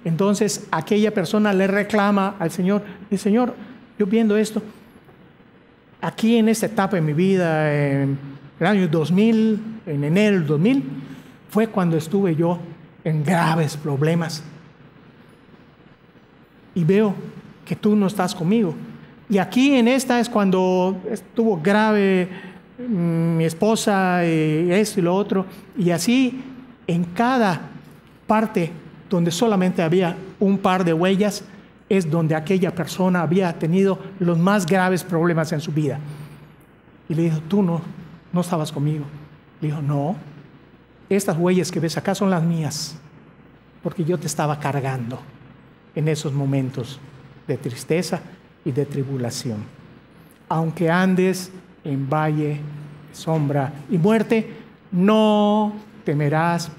Entonces aquella persona le reclama al Señor: el Señor, yo viendo esto, aquí en esta etapa de mi vida, en el año 2000, en enero del 2000, fue cuando estuve yo en graves problemas. Y veo que tú no estás conmigo. Y aquí en esta es cuando estuvo grave mi esposa, esto y lo otro. Y así en cada parte donde solamente había un par de huellas, es donde aquella persona había tenido los más graves problemas en su vida. Y le dijo, tú no estabas conmigo. Le dijo, no, estas huellas que ves acá son las mías, porque yo te estaba cargando en esos momentos de tristeza y de tribulación. Aunque andes en valle, sombra y muerte, no temerás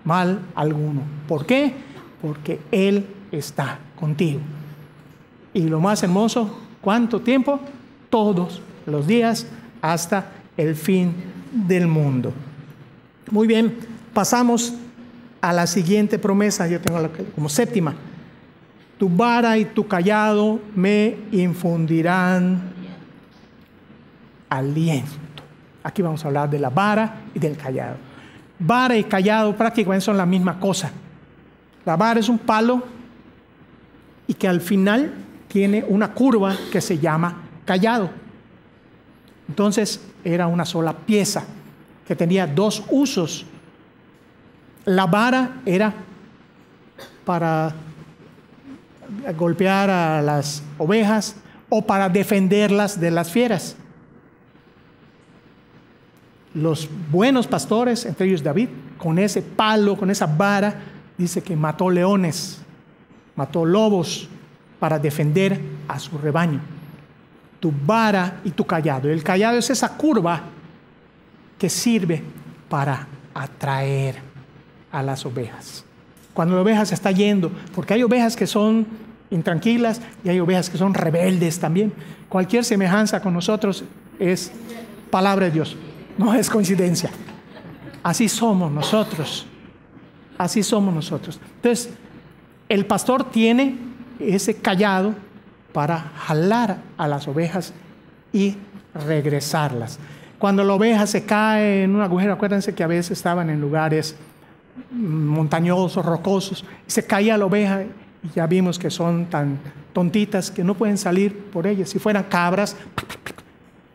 mal alguno. ¿Por qué? Porque Él está contigo. Y lo más hermoso, ¿cuánto tiempo? Todos los días hasta el fin del mundo. Muy bien, pasamos a la siguiente promesa. Yo tengo como séptima. Tu vara y tu cayado me infundirán aliento. Aquí vamos a hablar de la vara y del cayado. Vara y cayado prácticamente son la misma cosa. La vara es un palo y que al final tiene una curva que se llama cayado. Entonces era una sola pieza que tenía dos usos. La vara era para golpear a las ovejas o para defenderlas de las fieras. Los buenos pastores, entre ellos David, con ese palo, con esa vara, dice que mató leones, mató lobos para defender a su rebaño. Tu vara y tu cayado. El cayado es esa curva que sirve para atraer a las ovejas. Cuando la oveja se está yendo, porque hay ovejas que son intranquilas y hay ovejas que son rebeldes también. Cualquier semejanza con nosotros es palabra de Dios, no es coincidencia. Así somos nosotros. Así somos nosotros. Entonces, el pastor tiene ese cayado para jalar a las ovejas y regresarlas. Cuando la oveja se cae en un agujero, acuérdense que a veces estaban en lugares montañosos, rocosos, y se caía la oveja y ya vimos que son tan tontitas que no pueden salir por ellas. Si fueran cabras,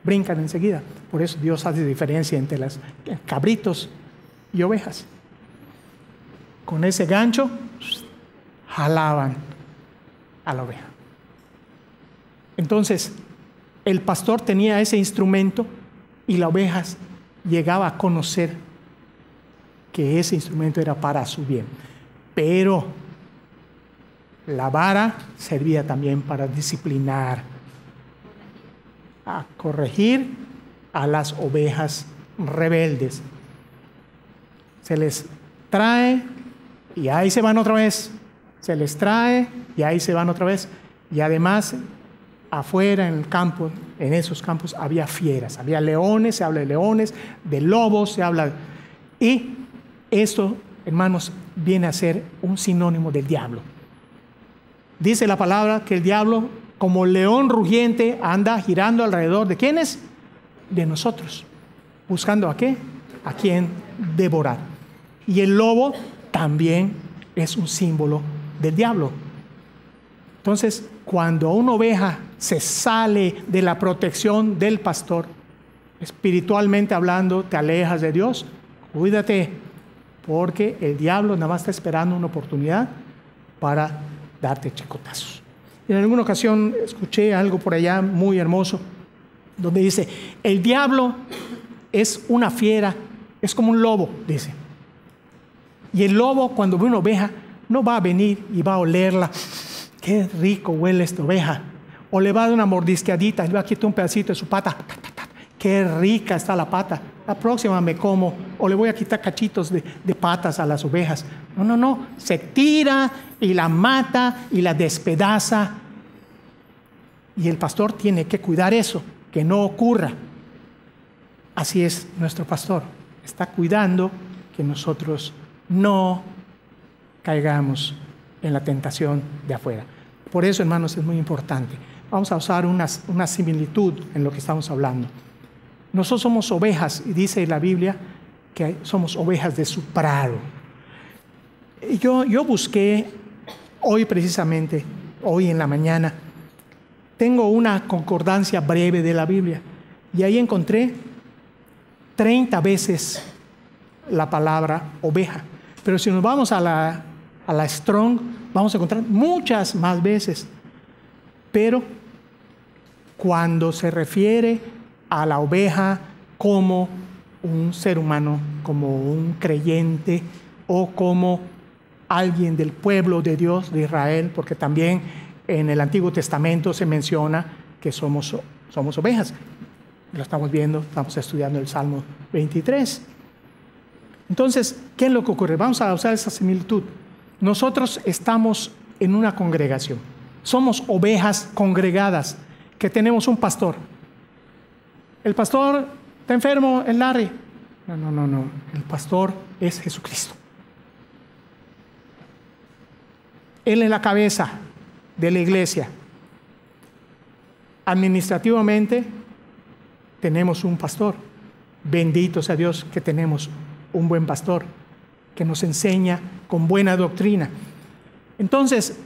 brincan enseguida. Por eso Dios hace diferencia entre los cabritos y ovejas. Con ese gancho jalaban a la oveja. Entonces, el pastor tenía ese instrumento y la oveja llegaba a conocer que ese instrumento era para su bien. Pero la vara servía también para disciplinar, a corregir a las ovejas rebeldes. Se les trae y ahí se van otra vez. Se les trae y ahí se van otra vez. Y además, afuera en el campo, en esos campos había fieras, había leones, se habla de leones, de lobos, se habla. Y esto, hermanos, viene a ser un sinónimo del diablo. Dice la palabra que el diablo, como león rugiente, anda girando alrededor de ¿quiénes? De nosotros. ¿Buscando a qué? A quién devorar. Y el lobo también es un símbolo del diablo. Entonces, cuando una oveja se sale de la protección del pastor, espiritualmente hablando, te alejas de Dios, cuídate, porque el diablo nada más está esperando una oportunidad para darte chicotazos. En alguna ocasión escuché algo por allá muy hermoso, donde dice, el diablo es una fiera, es como un lobo, dice. Y el lobo, cuando ve una oveja, no va a venir y va a olerla. Qué rico huele esta oveja. O le va a dar una mordisqueadita, le va a quitar un pedacito de su pata. Qué rica está la pata. La próxima me como. O le voy a quitar cachitos de patas a las ovejas. No. Se tira y la mata y la despedaza. Y el pastor tiene que cuidar eso, que no ocurra. Así es nuestro pastor. Está cuidando que nosotros no caigamos en la tentación de afuera. Por eso, hermanos, es muy importante. Vamos a usar una similitud en lo que estamos hablando. Nosotros somos ovejas, y dice la Biblia que somos ovejas de su prado. Yo busqué hoy precisamente, hoy en la mañana, tengo una concordancia breve de la Biblia, y ahí encontré 30 veces la palabra oveja. Pero si nos vamos a la Strong, vamos a encontrar muchas más veces. Pero cuando se refiere a la oveja como un ser humano, como un creyente o como alguien del pueblo de Dios, de Israel, porque también en el Antiguo Testamento se menciona que somos ovejas. Lo estamos viendo, estamos estudiando el Salmo 23. Entonces, ¿qué es lo que ocurre? Vamos a usar esa similitud. Nosotros estamos en una congregación. Somos ovejas congregadas que tenemos un pastor. El pastor está enfermo, el Larry. No. El pastor es Jesucristo. Él es la cabeza de la iglesia. Administrativamente tenemos un pastor. Bendito sea Dios que tenemos un buen pastor que nos enseña con buena doctrina. Entonces,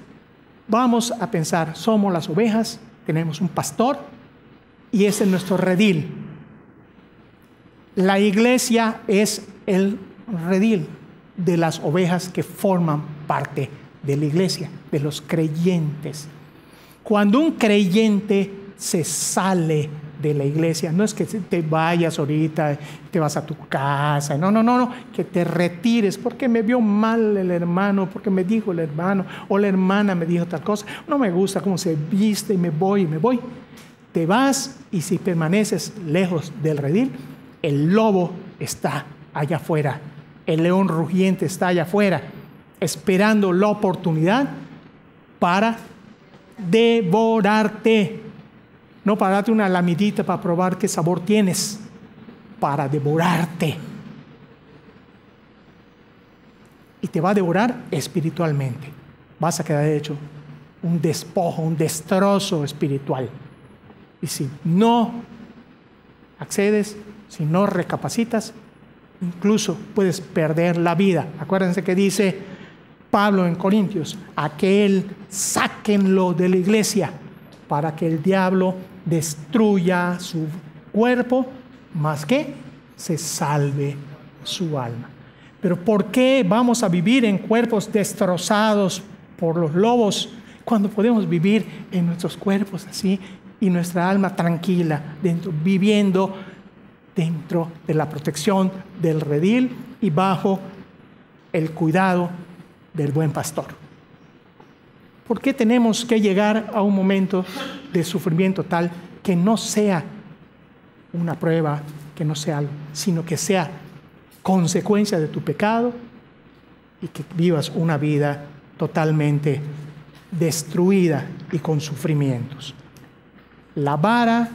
vamos a pensar, somos las ovejas, tenemos un pastor y ese es nuestro redil. La iglesia es el redil de las ovejas que forman parte de la iglesia, de los creyentes. Cuando un creyente se sale de la iglesia, no es que te vayas ahorita, te vas a tu casa, no, que te retires porque me vio mal el hermano, porque me dijo el hermano o la hermana me dijo tal cosa, no me gusta cómo se viste y me voy. Te vas y si permaneces lejos del redil, el lobo está allá afuera, el león rugiente está allá afuera, esperando la oportunidad para devorarte. No para darte una lamidita para probar qué sabor tienes, para devorarte. Y te va a devorar espiritualmente. Vas a quedar hecho un despojo, un destrozo espiritual. Y si no accedes, si no recapacitas, incluso puedes perder la vida. Acuérdense que dice Pablo en Corintios, aquel sáquenlo de la iglesia para que el diablo destruya su cuerpo, más que se salve su alma. Pero ¿por qué vamos a vivir en cuerpos destrozados por los lobos cuando podemos vivir en nuestros cuerpos así y nuestra alma tranquila, viviendo dentro de la protección del redil y bajo el cuidado del buen pastor? ¿Por qué tenemos que llegar a un momento de sufrimiento tal que no sea una prueba, que no sea algo, sino que sea consecuencia de tu pecado y que vivas una vida totalmente destruida y con sufrimientos? La vara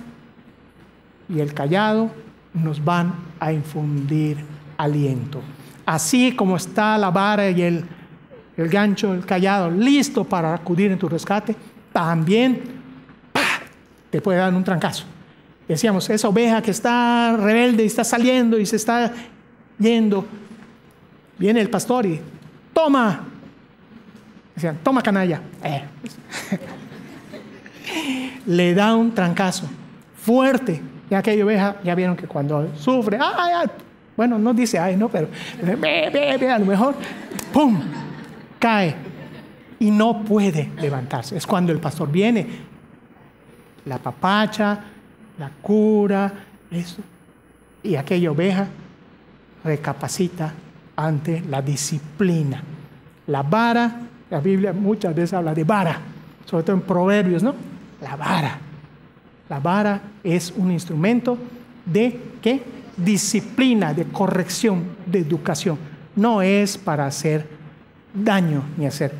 y el cayado nos van a infundir aliento. Así como está la vara y el gancho, el cayado, listo para acudir en tu rescate, también te puede dar un trancazo. Decíamos, esa oveja que está rebelde y está saliendo y se está yendo, viene el pastor y toma. Decían, toma canalla. Le da un trancazo fuerte. Y aquella oveja, ya vieron que cuando sufre, bueno, no dice ay, no, pero a lo mejor, ¡pum!, cae y no puede levantarse. Es cuando el pastor viene, la papacha, la cura, eso, y aquella oveja recapacita ante la disciplina. La vara, la Biblia muchas veces habla de vara, sobre todo en Proverbios, ¿no? La vara. La vara es un instrumento de ¿qué? Disciplina, de corrección, de educación. No es para hacer daño ni hacer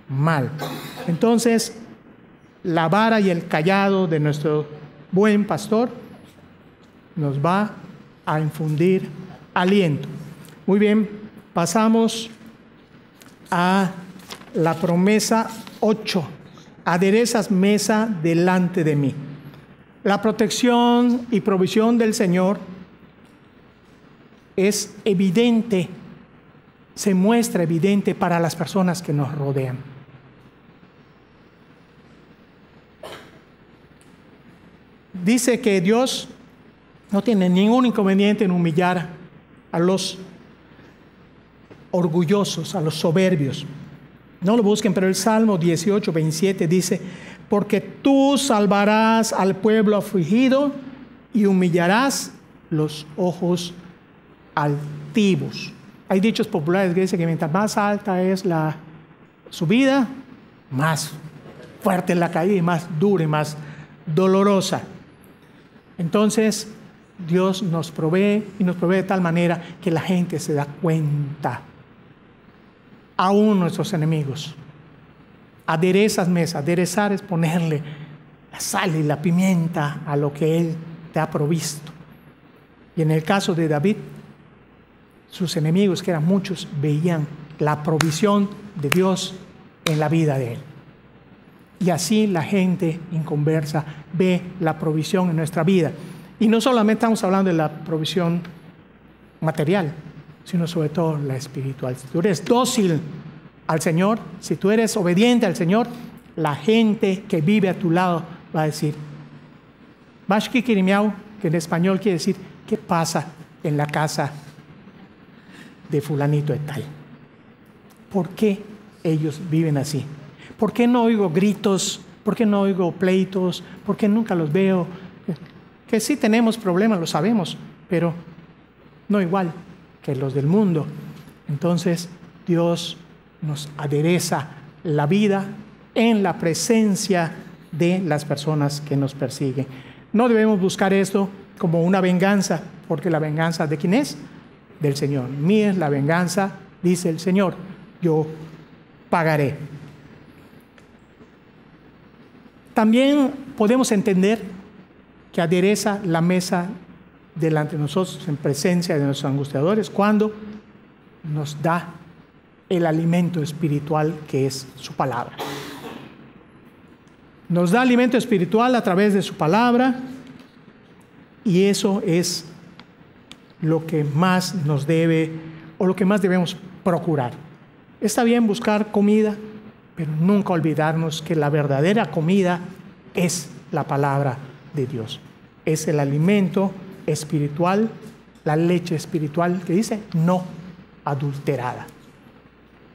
mal. Entonces, la vara y el cayado de nuestro buen pastor nos va a infundir aliento. Muy bien, pasamos a la promesa 8. Aderezas mesa delante de mí. La protección y provisión del Señor es evidente, se muestra evidente para las personas que nos rodean. Dice que Dios no tiene ningún inconveniente en humillar a los orgullosos, a los soberbios. No lo busquen, pero el Salmo 18, 27 dice: porque tú salvarás al pueblo afligido y humillarás los ojos altivos. Hay dichos populares que dicen que mientras más alta es la subida, más fuerte es la caída y más dura y más dolorosa. Entonces, Dios nos provee y nos provee de tal manera que la gente se da cuenta. Aún nuestros enemigos. Aderezas mesa. Aderezar es ponerle la sal y la pimienta a lo que Él te ha provisto. Y en el caso de David, sus enemigos, que eran muchos, veían la provisión de Dios en la vida de él. Y así la gente inconversa ve la provisión en nuestra vida. Y no solamente estamos hablando de la provisión material, sino sobre todo la espiritual. Si tú eres dócil al Señor, si tú eres obediente al Señor, la gente que vive a tu lado va a decir, Bashki Kirimiau, que en español quiere decir, ¿qué pasa en la casa de fulanito de tal? ¿Por qué ellos viven así? ¿Por qué no oigo gritos? ¿Por qué no oigo pleitos? ¿Por qué nunca los veo? Que sí tenemos problemas, lo sabemos, pero no igual que los del mundo. Entonces Dios nos adereza la vida en la presencia de las personas que nos persiguen. No debemos buscar esto como una venganza, porque la venganza ¿de quién es? Del Señor. Mía es la venganza, dice el Señor, yo pagaré. También podemos entender que adereza la mesa delante de nosotros en presencia de nuestros angustiadores cuando nos da el alimento espiritual que es su palabra. Nos da alimento espiritual a través de su palabra y eso es lo que más nos debe o lo que más debemos procurar. Está bien buscar comida, pero nunca olvidarnos que la verdadera comida es la palabra de Dios. Es el alimento espiritual, la leche espiritual que dice no adulterada.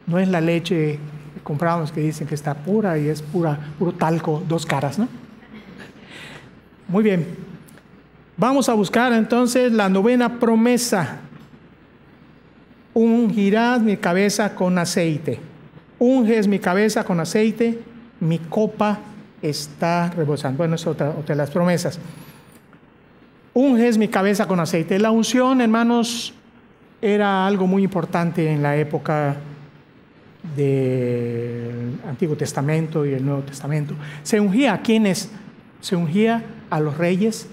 No es la leche que compramos que dicen que está pura y es puro talco, 2 caras, ¿no? Muy bien. Vamos a buscar entonces la 9ª promesa. Ungirás mi cabeza con aceite. Unges mi cabeza con aceite, mi copa está rebosando. Bueno, es otra de las promesas. Unges mi cabeza con aceite. La unción, hermanos, era algo muy importante en la época del Antiguo Testamento y el Nuevo Testamento. Se ungía a quienes, se ungía a los reyes,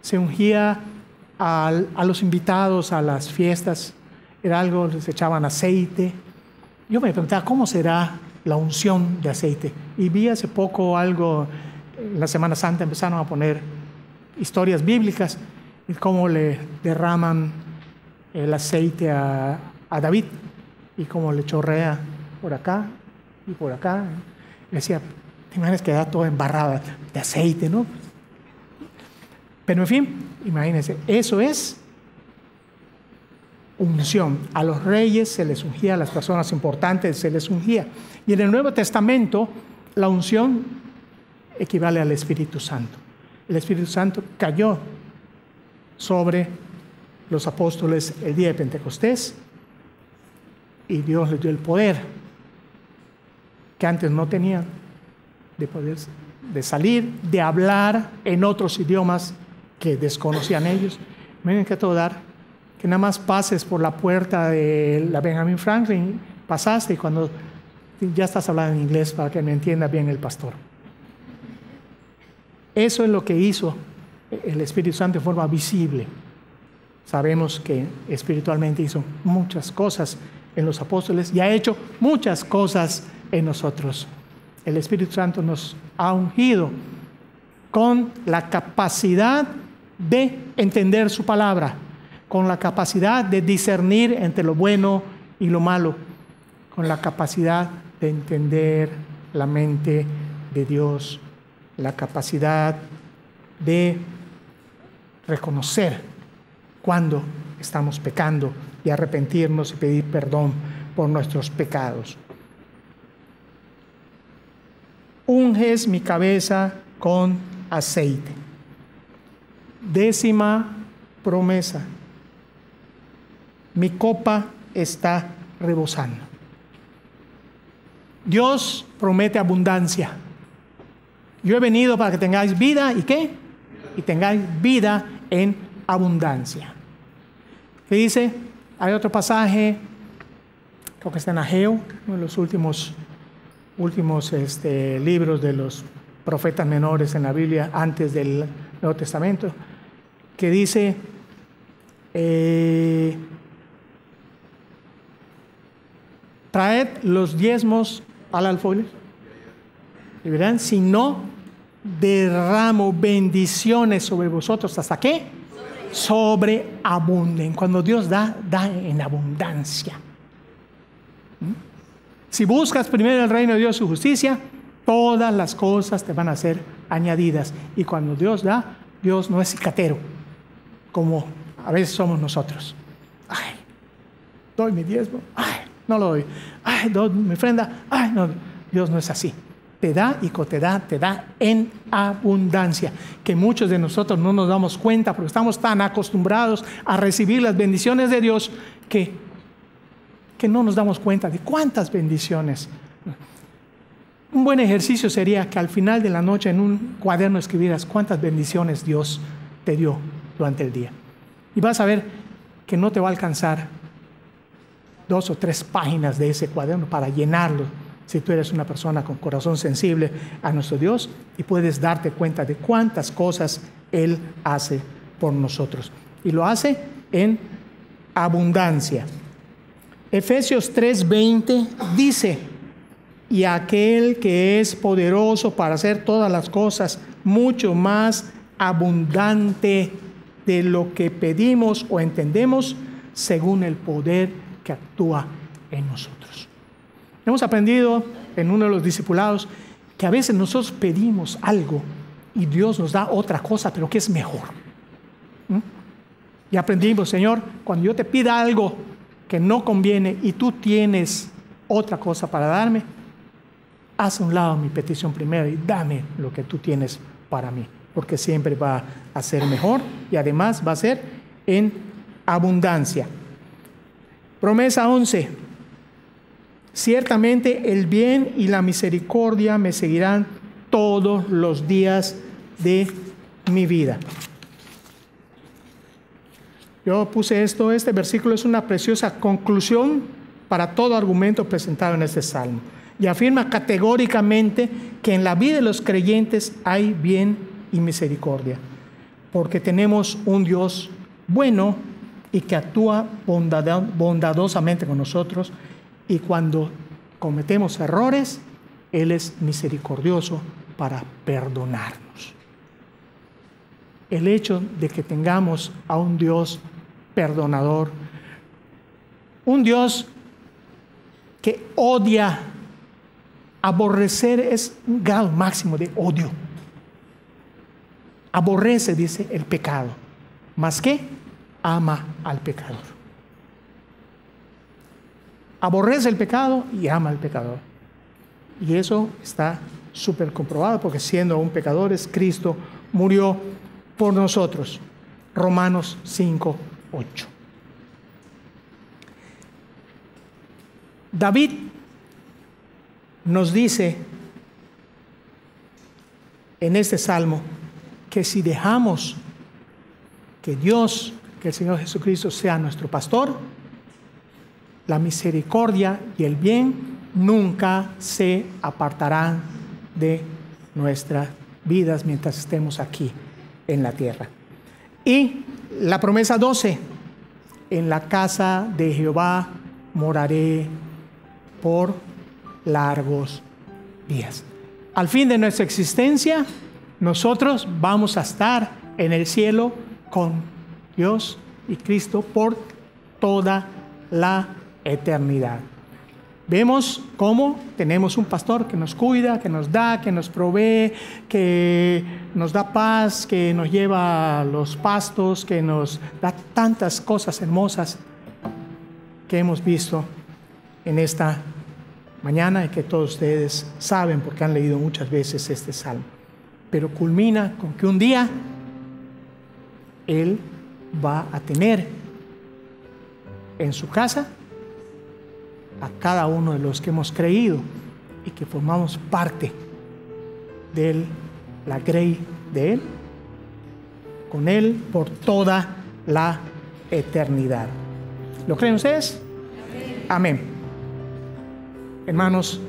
se ungía a los invitados a las fiestas, era algo, les echaban aceite. Yo me preguntaba, ¿cómo será la unción de aceite? Y vi hace poco algo, en la Semana Santa empezaron a poner historias bíblicas y cómo le derraman el aceite a David y cómo le chorrea por acá y por acá. Le decía, te imaginas que da toda embarrada de aceite, ¿no? Pero en fin, imagínense, eso es unción. A los reyes se les ungía, a las personas importantes se les ungía. Y en el Nuevo Testamento, la unción equivale al Espíritu Santo. El Espíritu Santo cayó sobre los apóstoles el día de Pentecostés y Dios les dio el poder que antes no tenían de poder, de salir, de hablar en otros idiomas que desconocían ellos. Miren que todo dar, que nada más pases por la puerta de la Benjamin Franklin, pasaste y cuando ya estás hablando en inglés para que me entienda bien el pastor. Eso es lo que hizo el Espíritu Santo de forma visible. Sabemos que espiritualmente hizo muchas cosas en los apóstoles y ha hecho muchas cosas en nosotros. El Espíritu Santo nos ha ungido con la capacidad de entender su palabra, con la capacidad de discernir entre lo bueno y lo malo, con la capacidad de entender la mente de Dios, la capacidad de reconocer cuando estamos pecando y arrepentirnos y pedir perdón por nuestros pecados. unges mi cabeza con aceite. 10ª promesa. Mi copa está rebosando. Dios promete abundancia. Yo he venido para que tengáis vida, ¿y qué? Y tengáis vida en abundancia. ¿Qué dice? Hay otro pasaje, creo que está en Ageo, uno de los últimos libros de los profetas menores en la Biblia antes del Nuevo Testamento, que dice, traed los diezmos al alfolí, y verán, si no derramo bendiciones sobre vosotros, ¿hasta qué? Sobreabunden. Cuando Dios da en abundancia. Si buscas primero el reino de Dios y su justicia, todas las cosas te van a ser añadidas. Y cuando Dios da, Dios no es cicatero, como a veces somos nosotros. Ay, doy mi diezmo, ay, no lo doy. Ay, doy mi ofrenda, ay, no. Dios no es así. Te da y te da en abundancia, que muchos de nosotros no nos damos cuenta porque estamos tan acostumbrados a recibir las bendiciones de Dios que no nos damos cuenta de cuántas bendiciones. Un buen ejercicio sería que al final de la noche en un cuaderno escribieras cuántas bendiciones Dios te dio durante el día. Y vas a ver que no te va a alcanzar 2 o 3 páginas de ese cuaderno para llenarlo, si tú eres una persona con corazón sensible a nuestro Dios y puedes darte cuenta de cuántas cosas Él hace por nosotros. Y lo hace en abundancia. Efesios 3:20 dice, y aquel que es poderoso para hacer todas las cosas mucho más abundante de lo que pedimos o entendemos, según el poder que actúa en nosotros. Hemos aprendido en uno de los discipulados que a veces nosotros pedimos algo y Dios nos da otra cosa, pero que es mejor. Y aprendimos, Señor, cuando yo te pida algo que no conviene y tú tienes otra cosa para darme, haz a un lado mi petición primero y dame lo que tú tienes para mí, porque siempre va a ser mejor y además va a ser en abundancia. Promesa 11. Ciertamente el bien y la misericordia me seguirán todos los días de mi vida. Yo puse este versículo es una preciosa conclusión para todo argumento presentado en este salmo. Y afirma categóricamente que en la vida de los creyentes hay bien y misericordia, porque tenemos un Dios bueno y que actúa bondadosamente con nosotros. Y cuando cometemos errores, Él es misericordioso para perdonarnos. El hecho de que tengamos a un Dios perdonador, un Dios que odia, aborrecer es un grado máximo de odio. Aborrece, dice, el pecado, más que ama al pecador. Aborrece el pecado y ama al pecador. Y eso está súper comprobado porque siendo aún pecadores, Cristo murió por nosotros. Romanos 5:8. David nos dice en este salmo que si dejamos que Dios, que el Señor Jesucristo sea nuestro pastor, la misericordia y el bien nunca se apartarán de nuestras vidas mientras estemos aquí en la tierra. Y la promesa 12, en la casa de Jehová moraré por largos días. Al fin de nuestra existencia, nosotros vamos a estar en el cielo con Dios y Cristo por toda la eternidad. Vemos cómo tenemos un pastor que nos cuida, que nos da, que nos provee, que nos da paz, que nos lleva a los pastos, que nos da tantas cosas hermosas que hemos visto en esta mañana y que todos ustedes saben porque han leído muchas veces este salmo. Pero culmina con que un día Él va a tener en su casa a cada uno de los que hemos creído y que formamos parte de la grey de Él, con Él por toda la eternidad. ¿Lo creen ustedes? Amén. Hermanos,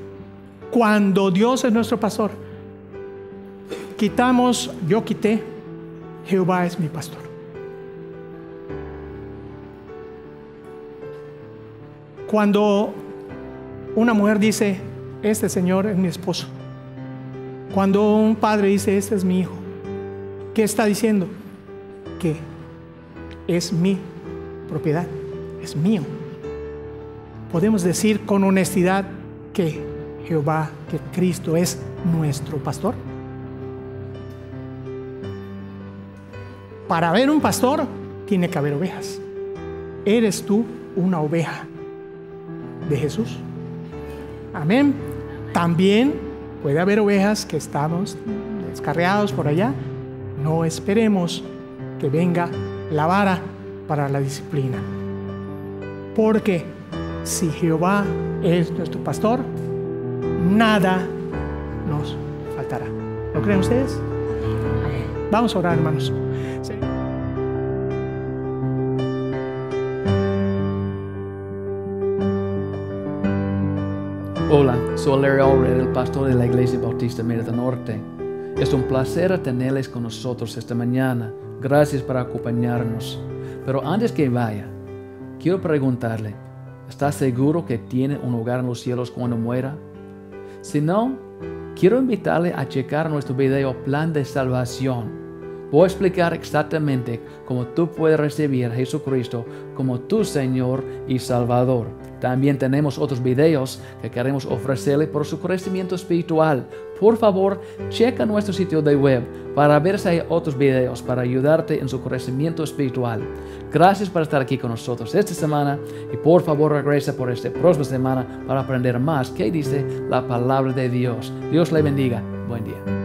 cuando Dios es nuestro pastor, yo quité, Jehová es mi pastor. Cuando una mujer dice, este Señor es mi esposo. Cuando un padre dice, este es mi hijo. ¿Qué está diciendo? Que es mi propiedad, es mío. Podemos decir con honestidad que Jehová, que Cristo es nuestro pastor. Para haber un pastor, tiene que haber ovejas. ¿Eres tú una oveja de Jesús? Amén. También puede haber ovejas que estamos descarriados por allá. No esperemos que venga la vara para la disciplina. Porque si Jehová es nuestro pastor, nada nos faltará. ¿Lo creen ustedes? Amén. Vamos a orar, hermanos. Hola, soy Larry Allred, el pastor de la Iglesia Bautista Mérida Norte. Es un placer tenerles con nosotros esta mañana. Gracias por acompañarnos. Pero antes que vaya, quiero preguntarle, ¿está seguro que tiene un hogar en los cielos cuando muera? Si no, quiero invitarle a checar nuestro video Plan de Salvación. Voy a explicar exactamente cómo tú puedes recibir a Jesucristo como tu Señor y Salvador. También tenemos otros videos que queremos ofrecerle por su crecimiento espiritual. Por favor, checa nuestro sitio de web para ver si hay otros videos para ayudarte en su crecimiento espiritual. Gracias por estar aquí con nosotros esta semana y por favor regresa por esta próxima semana para aprender más qué dice la palabra de Dios. Dios le bendiga. Buen día.